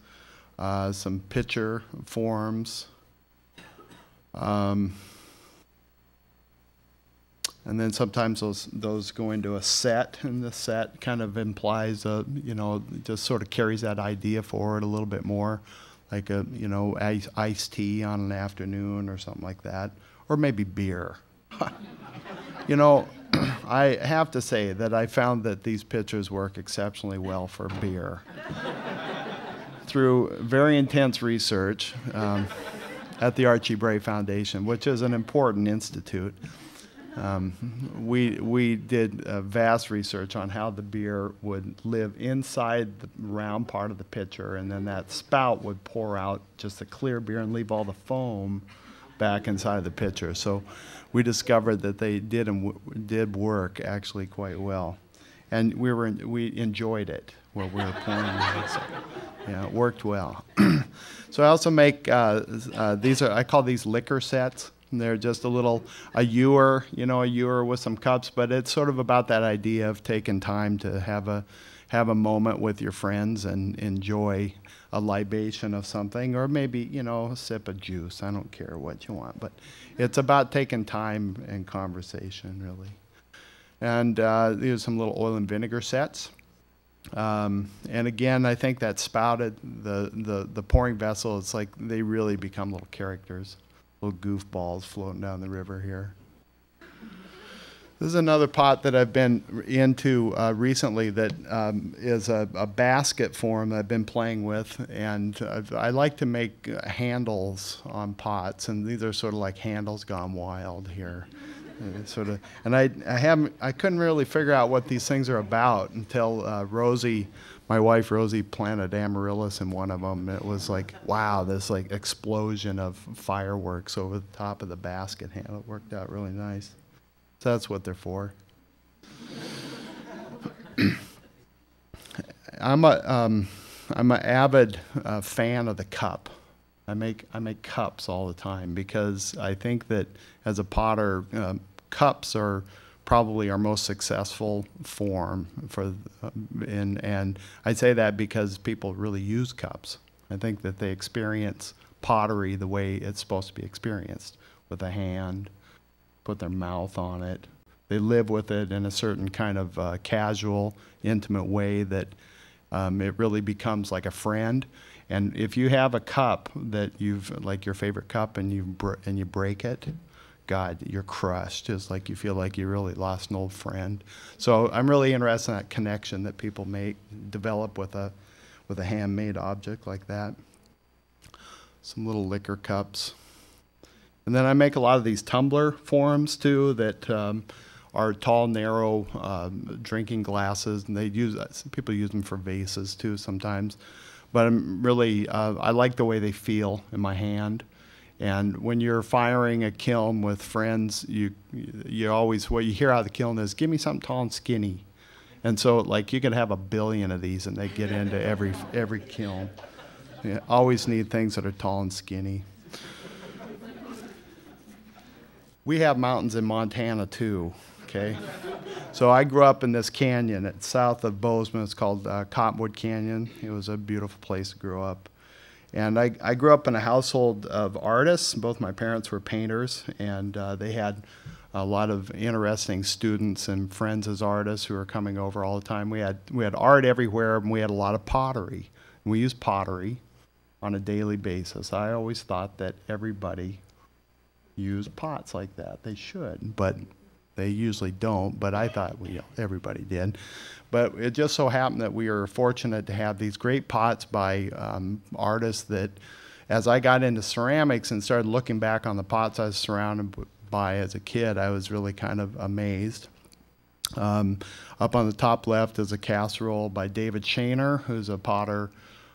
some pitcher forms. And then sometimes those go into a set, and the set kind of implies just sort of carries that idea forward a little bit more, like a iced tea on an afternoon or something like that, or maybe beer. I have to say that I found that these pitchers work exceptionally well for beer. Through very intense research at the Archie Bray Foundation, which is an important institute. We did vast research on how the beer would live inside the round part of the pitcher, and then that spout would pour out just the clear beer and leave all the foam back inside the pitcher. So we discovered that they did work actually quite well, and we enjoyed it while we were pouring it. So, yeah, it worked well. So I also make I call these liquor sets. And they're just a ewer, a ewer with some cups, but it's sort of about that idea of taking time to have a moment with your friends and enjoy a libation of something, or maybe, a sip of juice. I don't care what you want, but it's about taking time and conversation, really. And these are some little oil and vinegar sets. And again, I think that spouted, the pouring vessel, it's like they really become little characters. Little goofballs floating down the river here. This is another pot that I've been into recently that is a basket form that I've been playing with, and I like to make handles on pots, and these are sort of like handles gone wild here. And I couldn't really figure out what these things are about until Rosie, my wife Rosie, planted amaryllis in one of them. It was like, wow, this like explosion of fireworks over the top of the basket handle. It worked out really nice. So that's what they're for. I'm an avid fan of the cup. I make cups all the time because I think that as a potter, cups are probably our most successful form and I say that because people really use cups. I think that they experience pottery the way it's supposed to be experienced, with a hand, put their mouth on it. They live with it in a certain kind of casual, intimate way that it really becomes like a friend. And if you have a cup that like your favorite cup, and you break it, God, you're crushed. It's like you feel like you really lost an old friend. So I'm really interested in that connection that people develop with a handmade object like that. Some little liquor cups. And then I make a lot of these tumbler forms too that are tall, narrow drinking glasses, and people use them for vases too sometimes. But I'm really, I like the way they feel in my hand. And when you're firing a kiln with friends, you always, what you hear out of the kiln is, give me something tall and skinny. And so like you could have 1 billion of these and they get into every kiln. You always need things that are tall and skinny. We have mountains in Montana too, okay? So I grew up in this canyon at south of Bozeman. It's called Cottonwood Canyon. It was a beautiful place to grow up. And I grew up in a household of artists. Both my parents were painters, and they had a lot of interesting students and friends as artists who were coming over all the time. We had art everywhere, and we had a lot of pottery. And we used pottery on a daily basis. I always thought that everybody used pots like that. They should, but they usually don't. But I thought everybody did. But it just so happened that we were fortunate to have these great pots by artists that, as I got into ceramics and started looking back on the pots I was surrounded by as a kid, I was really kind of amazed. Up on the top left is a casserole by David Shaner, who's a potter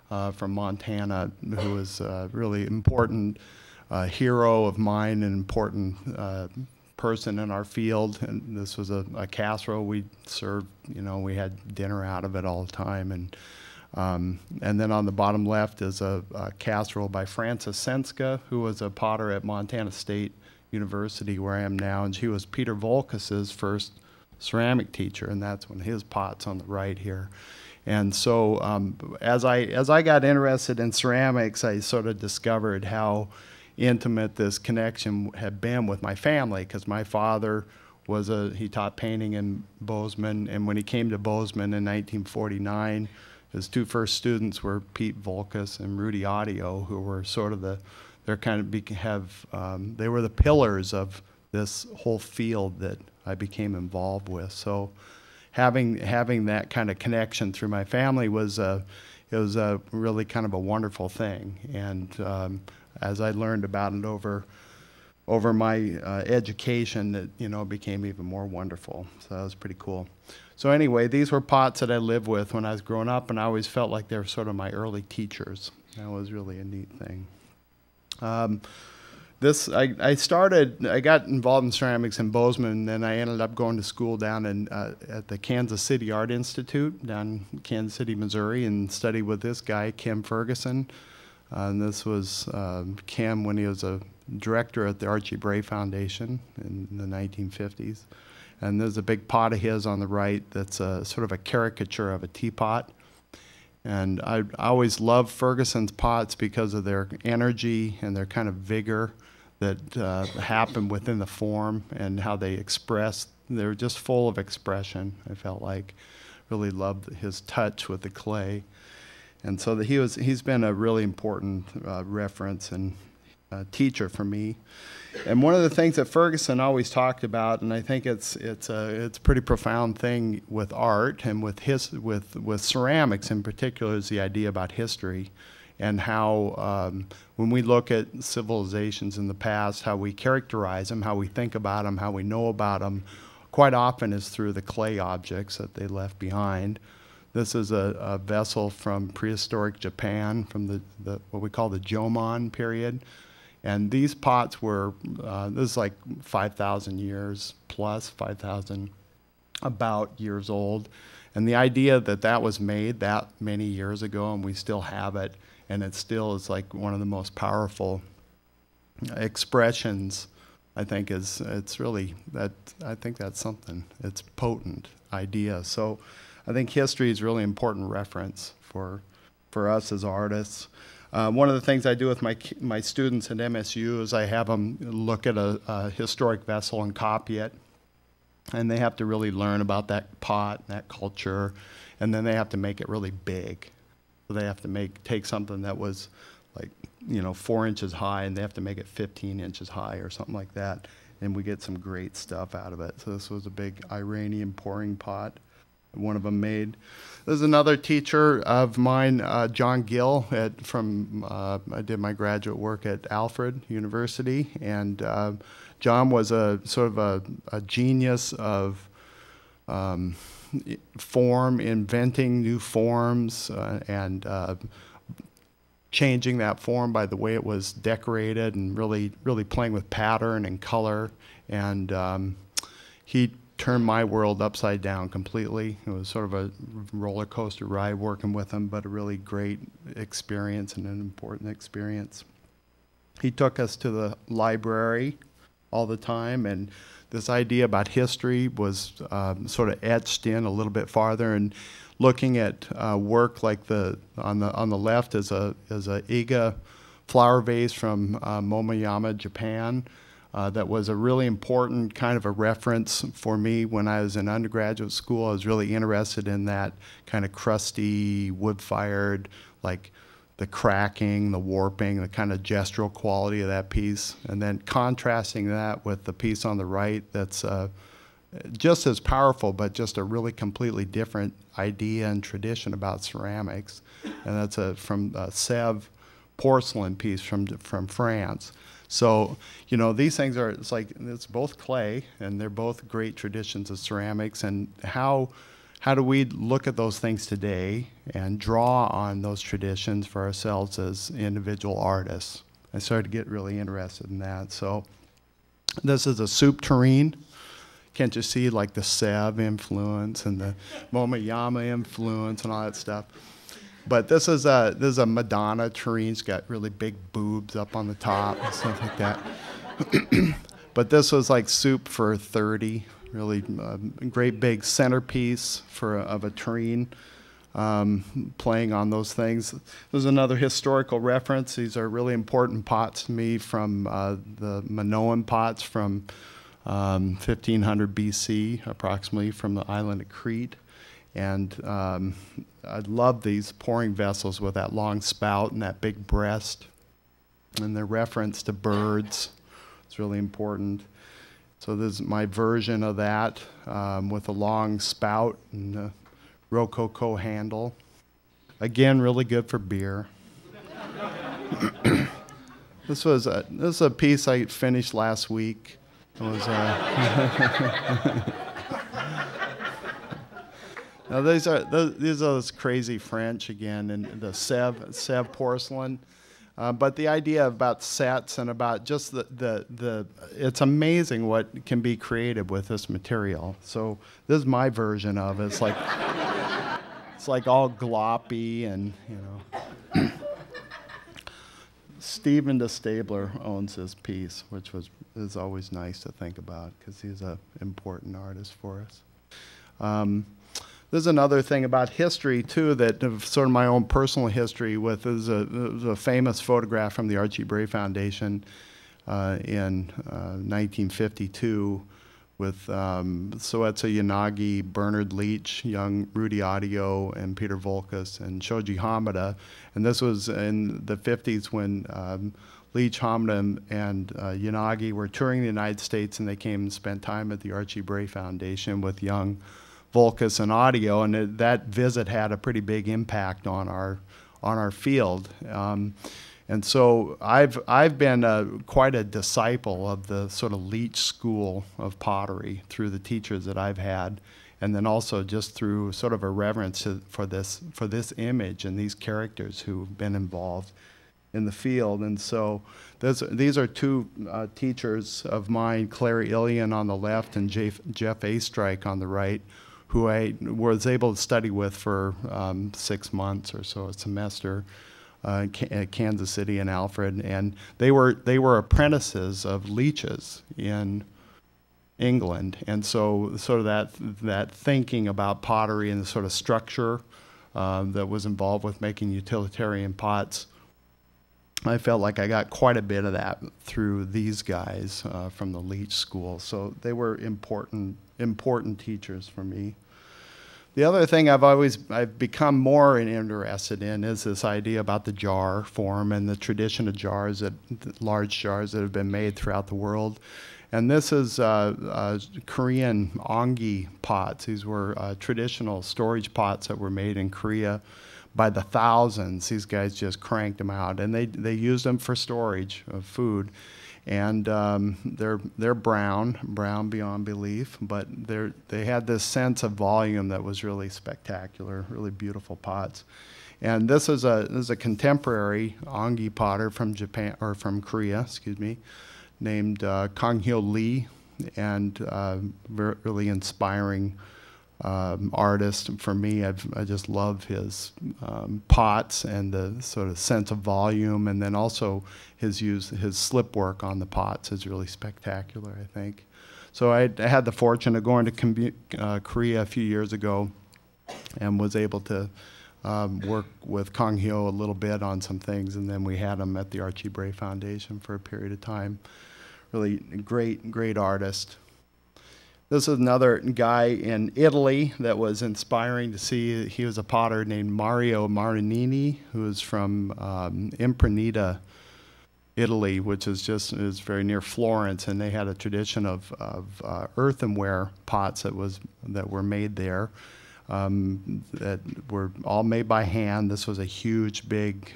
from Montana, who is a really important hero of mine and important person in our field, and this was a casserole we served. We had dinner out of it all the time, and then on the bottom left is a casserole by Frances Senska, who was a potter at Montana State University, where I am now, and she was Peter Volkas's first ceramic teacher, and that's when his pot's on the right here. And so as I got interested in ceramics, I sort of discovered how intimate this connection had been with my family, because my father he taught painting in Bozeman, and when he came to Bozeman in 1949, his two first students were Pete Volkas and Rudy Audio, who were sort of they were the pillars of this whole field that I became involved with. So having that kind of connection through my family was really kind of a wonderful thing. And as I learned about it over my education, it became even more wonderful. So that was pretty cool. So anyway, these were pots that I lived with when I was growing up, and I always felt like they were sort of my early teachers. That was really a neat thing. I got involved in ceramics in Bozeman, and then I ended up going to school down at the Kansas City Art Institute down in Kansas City, Missouri, and studied with this guy, Kim Ferguson. And this was Kim when he was a director at the Archie Bray Foundation in the 1950s. And there's a big pot of his on the right that's sort of a caricature of a teapot. And I always loved Ferguson's pots because of their energy and their kind of vigor that happened within the form, and how they expressed. They were just full of expression, I felt like. Really loved his touch with the clay. And so he's been a really important reference and teacher for me. And one of the things that Ferguson always talked about, and I think it's a pretty profound thing with art and with ceramics in particular, is the idea about history, and how when we look at civilizations in the past, how we characterize them, how we think about them, how we know about them, quite often is through the clay objects that they left behind. This is a vessel from prehistoric Japan, from the what we call the Jomon period. And these pots were, this is like 5,000 years plus, 5,000 about years old. And the idea that that was made that many years ago, and we still have it, and it still is like one of the most powerful expressions, I think it's really, I think that's something. It's potent idea. So I think history is really important reference for us as artists. One of the things I do with my students at MSU is I have them look at a historic vessel and copy it. And they have to really learn about that pot, that culture, and then they have to make it really big. So they have to take something that was like, 4 inches high, and they have to make it 15 inches high or something like that. And we get some great stuff out of it. So this was a big Iranian pouring pot one of them made. There's another teacher of mine, John Gill, I did my graduate work at Alfred University, and John was a sort of a genius of form, inventing new forms, and changing that form by the way it was decorated, and really playing with pattern and color. And he turned my world upside down completely. It was sort of a roller coaster ride working with him, but a really great experience and an important experience. He took us to the library all the time, and this idea about history was sort of etched in a little bit farther, and looking at work like on the left is a Iga flower vase from Momoyama, Japan. That was a really important kind of a reference for me when I was in undergraduate school. I was really interested in that kind of crusty, wood-fired, like the cracking, the warping, the kind of gestural quality of that piece. And then contrasting that with the piece on the right that's just as powerful, but just a really completely different idea and tradition about ceramics. And that's from Sèvres porcelain piece from France. So, these things it's both clay, and they're both great traditions of ceramics. And how do we look at those things today and draw on those traditions for ourselves as individual artists? I started to get really interested in that. So This is a soup tureen. Can't you see like the Sev influence and the Momoyama influence and all that stuff? But this is a Madonna tureen. It's got really big boobs up on the top and stuff like that. But this was like soup for 30. Really great big centerpiece of a tureen. Playing on those things. There's another historical reference. These are really important pots to me from the Minoan pots from 1500 BC, approximately, from the island of Crete. And I love these pouring vessels with that long spout and that big breast. And the reference to birds is really important. So this is my version of that with a long spout and a Rococo handle. Again, really good for beer. This is a piece I finished last week. It was now these are those crazy French again, and the Sèvres porcelain. But the idea about sets and about just it's amazing what can be created with this material. So this is my version of it. It's like all gloppy and, you know. Stephen de Stabler owns this piece, which is always nice to think about because he's an important artist for us. There's another thing about history, too, that sort of my own personal history with is a famous photograph from the Archie Bray Foundation in 1952 with Soetsu Yanagi, Bernard Leach, young Rudy Audio, and Peter Volkas, and Shoji Hamada. And this was in the 50s when Leach, Hamada, and Yanagi were touring the United States, and they came and spent time at the Archie Bray Foundation with young Volkas and Audio, and that visit had a pretty big impact on our field. And so I've been quite a disciple of the sort of Leach school of pottery through the teachers that I've had, and then also just through sort of a reverence for this image and these characters who've been involved in the field. And so these are two teachers of mine, Claire Ilian on the left and Jeff Astrike on the right, who I was able to study with for 6 months or so, a semester. At Kansas City and Alfred, and they were apprentices of Leach's in England, and so sort of that thinking about pottery and the sort of structure that was involved with making utilitarian pots, I felt like I got quite a bit of that through these guys from the Leach school. So they were important teachers for me. The other thing I've become more interested in is this idea about the jar form and the tradition of jars, large jars that have been made throughout the world. And this is Korean ongi pots. These were traditional storage pots that were made in Korea by the thousands. These guys just cranked them out, and they used them for storage of food. And they're brown beyond belief, but they had this sense of volume that was really spectacular, really beautiful pots. And this is a contemporary ongi potter from Japan, or from Korea, excuse me, named Kang-hyo Lee, and really inspiring artist for me. I just love his pots and the sort of sense of volume, and then also his slip work on the pots is really spectacular, I think. So I had the fortune of going to Korea a few years ago and was able to work with Kang-hyo a little bit on some things, and then we had him at the Archie Bray Foundation for a period of time. Really great artist. This is another guy in Italy that was inspiring to see. He was a potter named Mario Marinini, who is from Imprenta, Italy, which is very near Florence, and they had a tradition of earthenware pots that were made there, that were all made by hand. This was a huge, big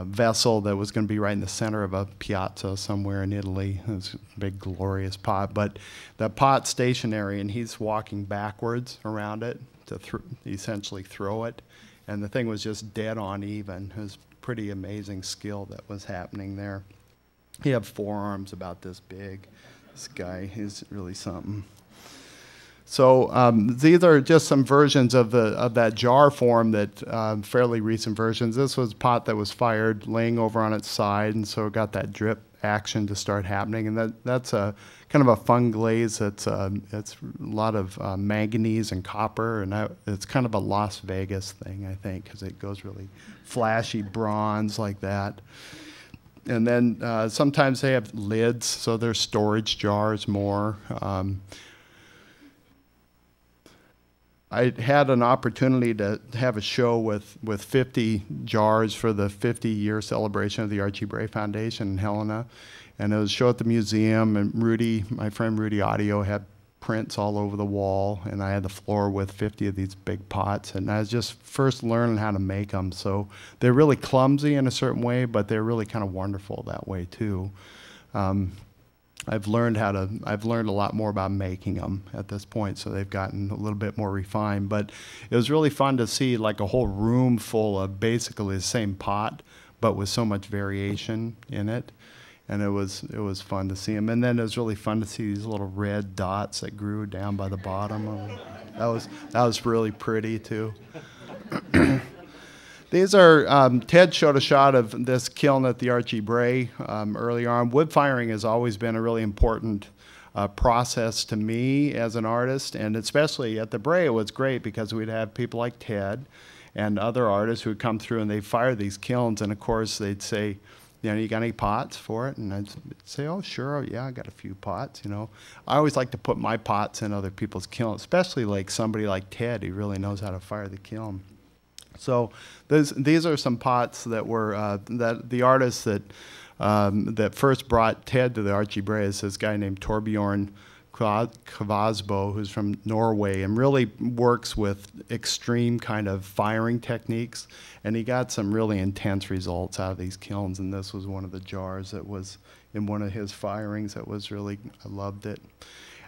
vessel that was going to be right in the center of a piazza somewhere in Italy. It was a big, glorious pot. But the pot's stationary, and he's walking backwards around it to essentially throw it. And the thing was just dead on even. It was pretty amazing skill that was happening there. He had forearms about this big. This guy is really something. So these are just some versions of that jar form that fairly recent versions. This was a pot that was fired laying over on its side, and so it got that drip action to start happening. And that's a kind of a fun glaze. It's a lot of manganese and copper, and it's kind of a Las Vegas thing, I think, because it goes really flashy bronze like that. And then sometimes they have lids, so they're storage jars more. I had an opportunity to have a show with 50 jars for the 50-year celebration of the Archie Bray Foundation in Helena. And it was a show at the museum, and Rudy, my friend Rudy Audio, had prints all over the wall, and I had the floor with 50 of these big pots. And I was just first learning how to make them. So they're really clumsy in a certain way, but they're really kind of wonderful that way too. I've learned a lot more about making them at this point, so they've gotten a little bit more refined. But it was really fun to see like a whole room full of basically the same pot, but with so much variation in it. And it was fun to see them. And then it was really fun to see these little red dots that grew down by the bottom of it. That was really pretty too. These are, Ted showed a shot of this kiln at the Archie Bray early on. Wood firing has always been a really important process to me as an artist, and especially at the Bray it was great because we'd have people like Ted and other artists who would come through and they'd fire these kilns, and of course they'd say, you know, you got any pots for it? And I'd say, oh, sure, yeah, I got a few pots, you know. I always like to put my pots in other people's kilns, especially like somebody like Ted who really knows how to fire the kiln. So these are some pots that were that the artist that first brought Ted to the Archie Bray is this guy named Torbjorn Kvasbo, who's from Norway and really works with extreme kind of firing techniques. And he got some really intense results out of these kilns. And this was one of the jars that was in one of his firings that was really, I loved it.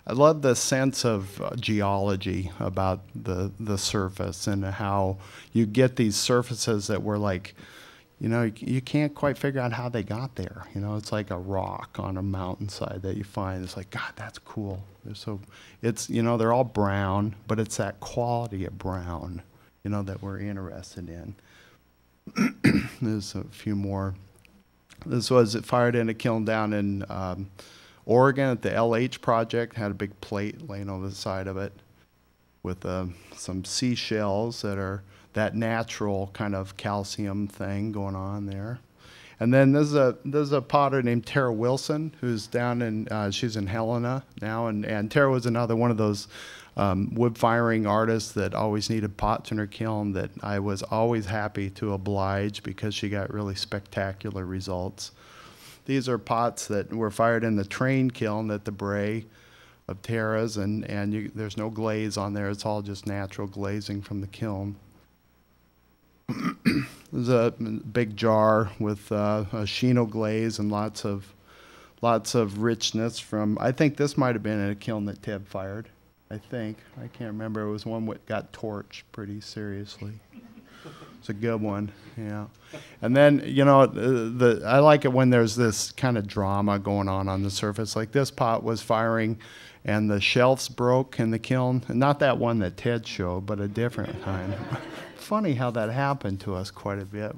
I love the sense of geology about the surface and how you get these surfaces that were like, you know, you can't quite figure out how they got there. You know, it's like a rock on a mountainside that you find. It's like, God, that's cool. It's, you know, they're all brown, but it's that quality of brown, you know, that we're interested in. There's a few more. This was fired in a kiln down in Oregon at the LH project. Had a big plate laying over the side of it with some seashells that are that natural kind of calcium thing going on there. And then there's a potter named Tara Wilson who's down in, she's in Helena now, and Tara was another one of those wood firing artists that always needed pots in her kiln that I was always happy to oblige because she got really spectacular results. These are pots that were fired in the train kiln at the Bray of Tara's, and there's no glaze on there. It's all just natural glazing from the kiln. There's a big jar with a Shino glaze and lots of richness from, I think this might have been in a kiln that Ted fired. I think. I can't remember. It was one that got torched pretty seriously. It's a good one, yeah. And then, you know, I like it when there's this kind of drama going on the surface. Like this pot was firing and the shelves broke in the kiln. And not that one that Ted showed, but a different kind. Funny how that happened to us quite a bit.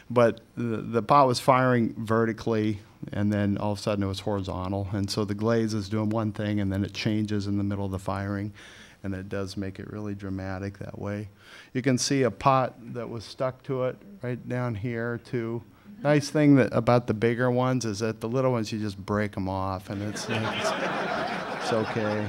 But the pot was firing vertically, and then all of a sudden it was horizontal. And so the glaze is doing one thing, and then it changes in the middle of the firing. And it does make it really dramatic that way. You can see a pot that was stuck to it right down here too. Nice thing about the bigger ones is that the little ones you just break them off, and it's okay.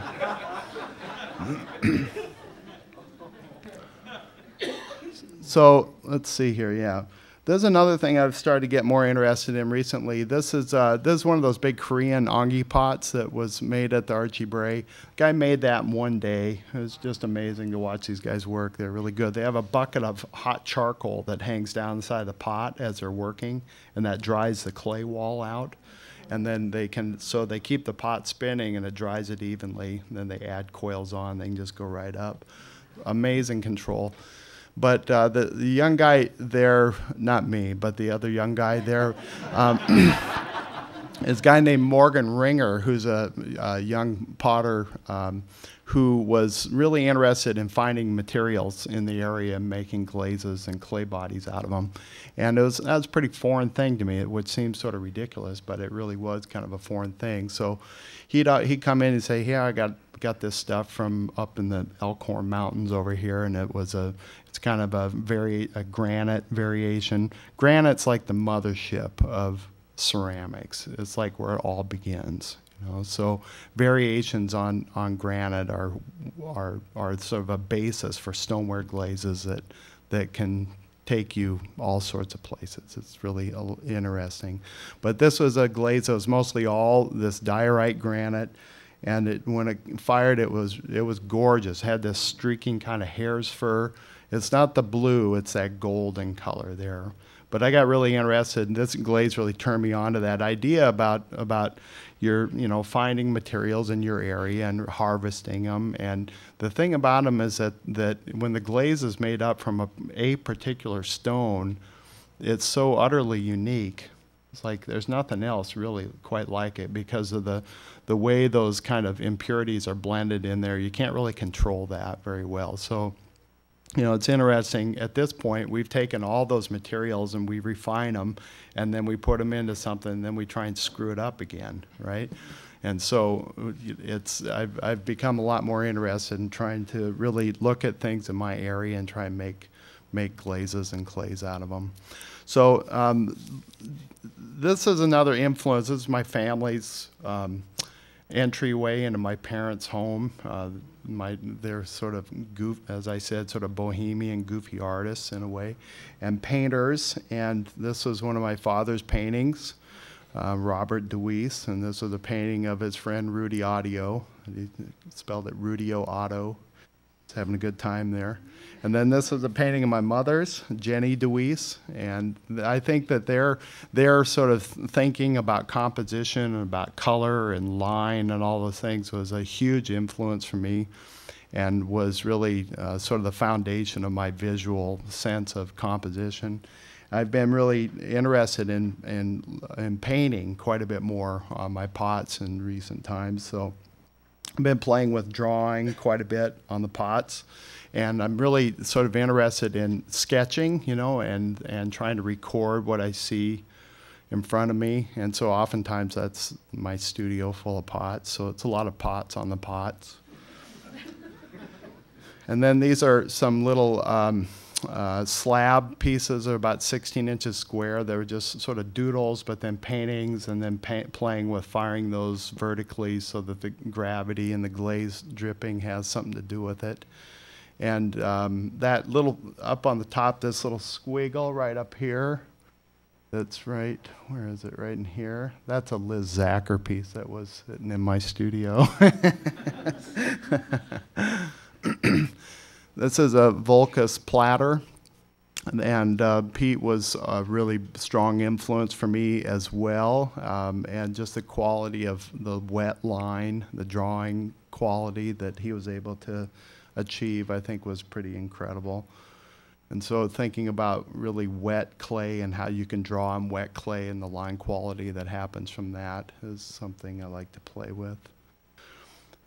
So let's see here. Yeah. There's another thing I've started to get more interested in recently. This is one of those big Korean ongi pots that was made at the Archie Bray. Guy made that in one day. It was just amazing to watch these guys work. They're really good. They have a bucket of hot charcoal that hangs down the side of the pot as they're working, and that dries the clay wall out. And then they keep the pot spinning, and it dries it evenly. And then they add coils on. They can just go right up. Amazing control. But the young guy there, not me, but the other young guy there, is a guy named Morgan Ringer, who's a young potter who was really interested in finding materials in the area and making glazes and clay bodies out of them. And that was a pretty foreign thing to me. It would seem sort of ridiculous, but it really was kind of a foreign thing. So he'd come in and say, "Yeah, I got this stuff from up in the Elkhorn Mountains over here," and it's kind of a granite variation. Granite's like the mothership of ceramics. It's like where it all begins. So variations on granite are sort of a basis for stoneware glazes that can take you all sorts of places. It's really interesting. But this was a glaze that was mostly all this diorite granite, and when it fired, it was gorgeous. It had this streaking kind of hare's fur. It's not the blue; it's that golden color there. But I got really interested, and this glaze really turned me on to that idea about your, finding materials in your area and harvesting them. And the thing about them is that when the glaze is made up from a particular stone, it's so utterly unique. It's like there's nothing else really quite like it because of the way those kind of impurities are blended in there. You can't really control that very well. So, it's interesting. At this point, we've taken all those materials and we refine them, and then we put them into something, and then we try and screw it up again, right? And so I've become a lot more interested in trying to really look at things in my area and try and make glazes and clays out of them. So this is another influence. This is my family's entryway into my parents' home. They're sort of as I said, sort of bohemian, goofy artists in a way, and painters. And this was one of my father's paintings, Robert DeWeese, and this was a painting of his friend Rudy Audio. He spelled it Rudio Otto. He's having a good time there. And then this is a painting of my mother's, Jenny DeWeese, and I think that they're sort of thinking about composition and about color and line and all those things was a huge influence for me, and was really sort of the foundation of my visual sense of composition. I've been really interested in painting quite a bit more on my pots in recent times, so I've been playing with drawing quite a bit on the pots. And I'm really sort of interested in sketching, and trying to record what I see in front of me. And so oftentimes that's my studio full of pots. So it's a lot of pots on the pots. And then these are some little slab pieces. They're about 16 inches square. They were just sort of doodles, but then paintings, and then playing with firing those vertically so that the gravity and the glaze dripping has something to do with it. And that little, up on the top, this little squiggle right up here, that's right, where is it, right in here? That's a Liz Zacker piece that was sitting in my studio. This is a Volcus platter, and Pete was a really strong influence for me as well, and just the quality of the wet line, the drawing quality that he was able to achieve, I think, was pretty incredible. And so thinking about really wet clay and how you can draw on wet clay and the line quality that happens from that is something I like to play with.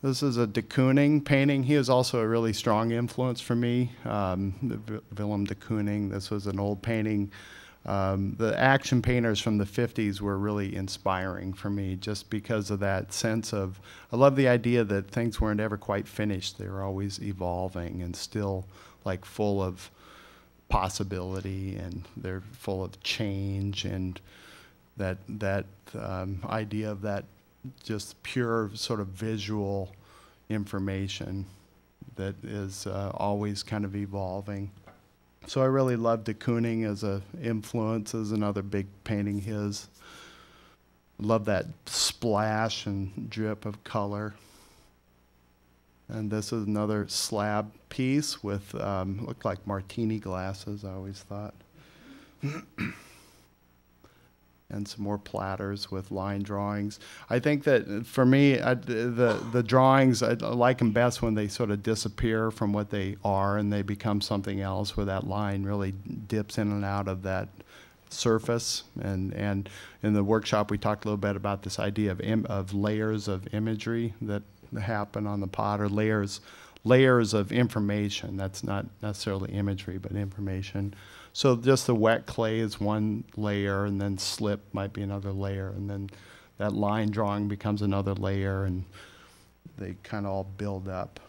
This is a de Kooning painting. He was also a really strong influence for me, Willem de Kooning. This was an old painting. The action painters from the 50s were really inspiring for me just because of that sense of, I love the idea that things weren't ever quite finished. They were always evolving and still like full of possibility, and they're full of change, and that idea of that just pure sort of visual information that is always kind of evolving. So I really love de Kooning as an influence, as another big painting his. Love that splash and drip of color. And this is another slab piece with, looked like martini glasses, I always thought. And some more platters with line drawings. I think that for me, the drawings, I like them best when they sort of disappear from what they are and they become something else, where that line really dips in and out of that surface. And in the workshop, we talked a little bit about this idea of layers of imagery that happen on the pot, or layers of information. That's not necessarily imagery, but information. So just the wet clay is one layer, and then slip might be another layer, and then that line drawing becomes another layer, and they kind of all build up.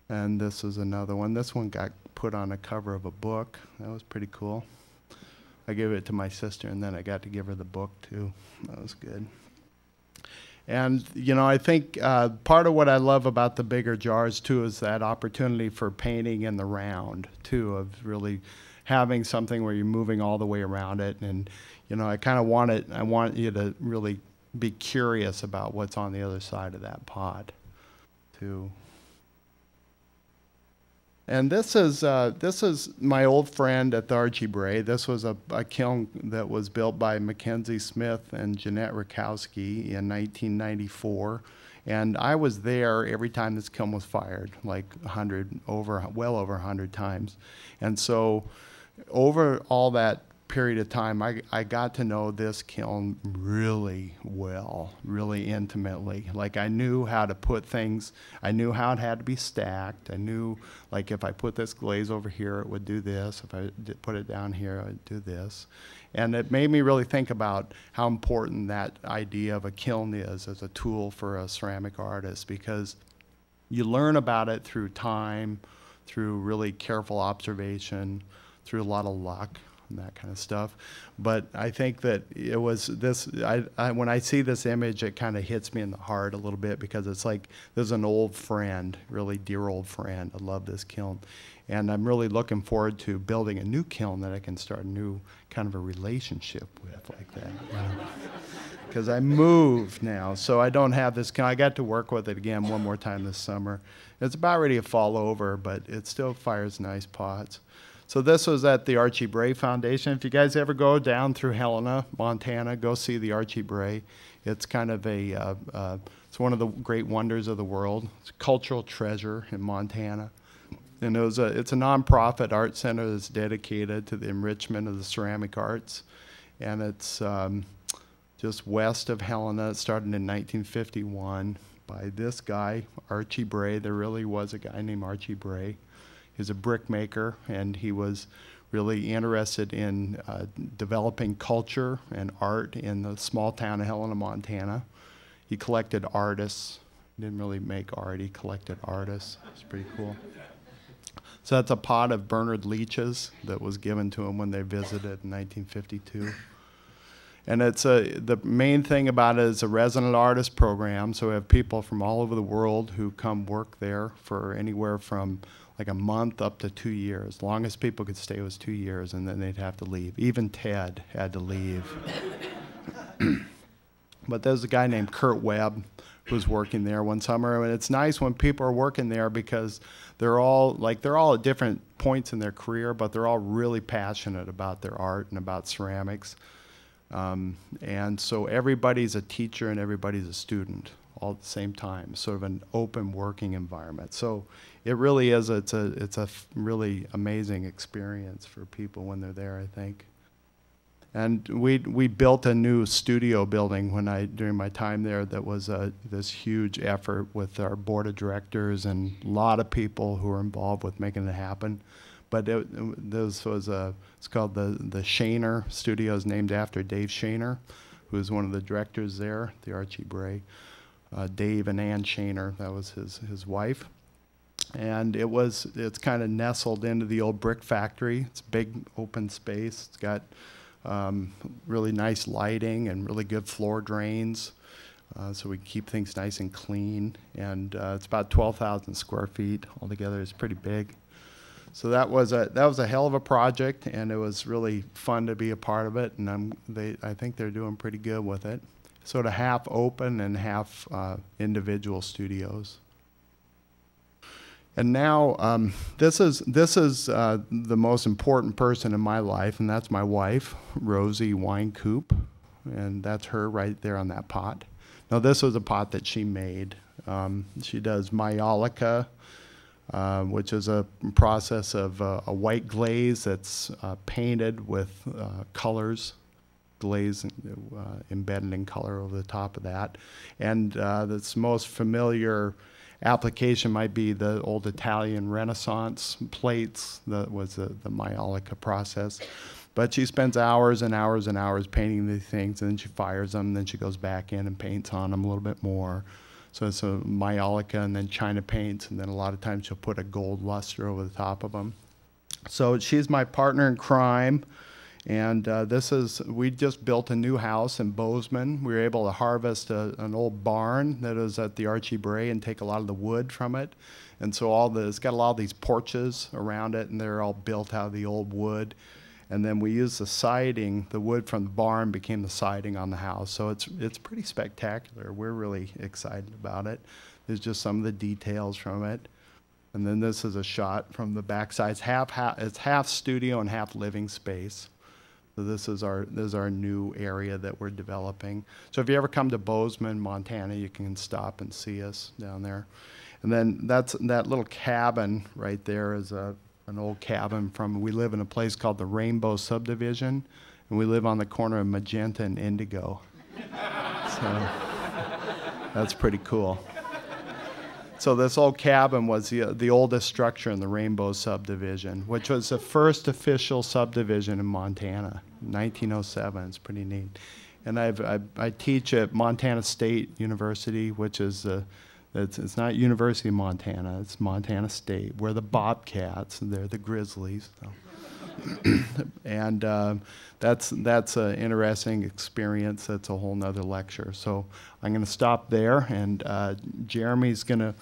And this is another one. This one got put on a cover of a book. That was pretty cool. I gave it to my sister, and then I got to give her the book too. That was good. And, you know, I think part of what I love about the bigger jars, too, is that opportunity for painting in the round, too, of really having something where you're moving all the way around it. And, you know, I kind of want you to really be curious about what's on the other side of that pot, too. And this is my old friend at the Archie Bray. This was a kiln that was built by Mackenzie Smith and Jeanette Rakowski in 1994. And I was there every time this kiln was fired, like well over 100 times. And so over all that period of time, I got to know this kiln really well, really intimately. Like, I knew how to put things, I knew how it had to be stacked. I knew, like, if I put this glaze over here, it would do this. If I put it down here, it would do this. And it made me really think about how important that idea of a kiln is as a tool for a ceramic artist, because you learn about it through time, through really careful observation, through a lot of luck and that kind of stuff. But I think that it was this, when I see this image, it kind of hits me in the heart a little bit, because it's like, there's an old friend, really dear old friend. I love this kiln. And I'm really looking forward to building a new kiln that I can start a new kind of a relationship with, like that. Because I moved now, so I don't have this kiln. I got to work with it again one more time this summer. It's about ready to fall over, but it still fires nice pots. So this was at the Archie Bray Foundation. If you guys ever go down through Helena, Montana, go see the Archie Bray. It's kind of it's one of the great wonders of the world. It's a cultural treasure in Montana. And it's a nonprofit art center that's dedicated to the enrichment of the ceramic arts. And it's just west of Helena. It started in 1951 by this guy, Archie Bray. There really was a guy named Archie Bray. He's a brick maker, and he was really interested in developing culture and art in the small town of Helena, Montana. He collected artists. He didn't really make art, he collected artists. It's pretty cool. So that's a pot of Bernard Leach's that was given to him when they visited in 1952. And it's the main thing about it is a resident artist program. So we have people from all over the world who come work there for anywhere from like a month up to 2 years. Longest people could stay was 2 years, and then they'd have to leave. Even Ted had to leave. But there's a guy named Kurt Webb who's working there one summer, and it's nice when people are working there because they're all at different points in their career, but they're all really passionate about their art and about ceramics. And so everybody's a teacher and everybody's a student all at the same time, sort of an open working environment. So it really is, it's a really amazing experience for people when they're there, I think. And we built a new studio building during my time there that was this huge effort with our board of directors and a lot of people who were involved with making it happen. But it's called the Shaner Studio, is named after Dave Shaner, who is one of the directors there, the Archie Bray. Dave and Ann Shaner, that was his wife. And it's kind of nestled into the old brick factory. It's a big open space. It's got really nice lighting and really good floor drains. So we keep things nice and clean. And it's about 12,000 square feet altogether. It's pretty big. So that was a hell of a project, and it was really fun to be a part of it. And I think they're doing pretty good with it. Sort of half open and half individual studios. And now this is the most important person in my life, and that's my wife, Rosie Weinkoop, and that's her right there on that pot. Now this was a pot that she made. She does Mayolica which is a process of a white glaze that's painted with colors, glaze embedded in color over the top of that. And that's most familiar application might be the old Italian Renaissance plates. That was the Maiolica process. But she spends hours and hours and hours painting these things, and then she fires them, and then she goes back in and paints on them a little bit more. So it's a Maiolica and then China paints, and then a lot of times she'll put a gold luster over the top of them. So she's my partner in crime. And we just built a new house in Bozeman. We were able to harvest an old barn that was at the Archie Bray and take a lot of the wood from it. And so it's got a lot of these porches around it, and they're all built out of the old wood. And then we used the siding, the wood from the barn became the siding on the house. So it's pretty spectacular. We're really excited about it. There's just some of the details from it. And then this is a shot from the backside. It's half studio and half living space. So this is our new area that we're developing. So if you ever come to Bozeman, Montana, you can stop and see us down there. And then that little cabin right there is an old cabin we live in a place called the Rainbow Subdivision, and we live on the corner of Magenta and Indigo. So that's pretty cool. So this old cabin was the oldest structure in the Rainbow Subdivision, which was the first official subdivision in Montana, 1907. It's pretty neat. And I teach at Montana State University, which is it's not University of Montana, it's Montana State. We're the Bobcats, and they're the Grizzlies. So. And that's an interesting experience. That's a whole nother lecture. So I'm going to stop there, and Jeremy's going to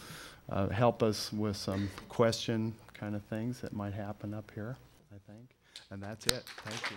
help us with some question kind of things that might happen up here, I think. And that's it. Thank you.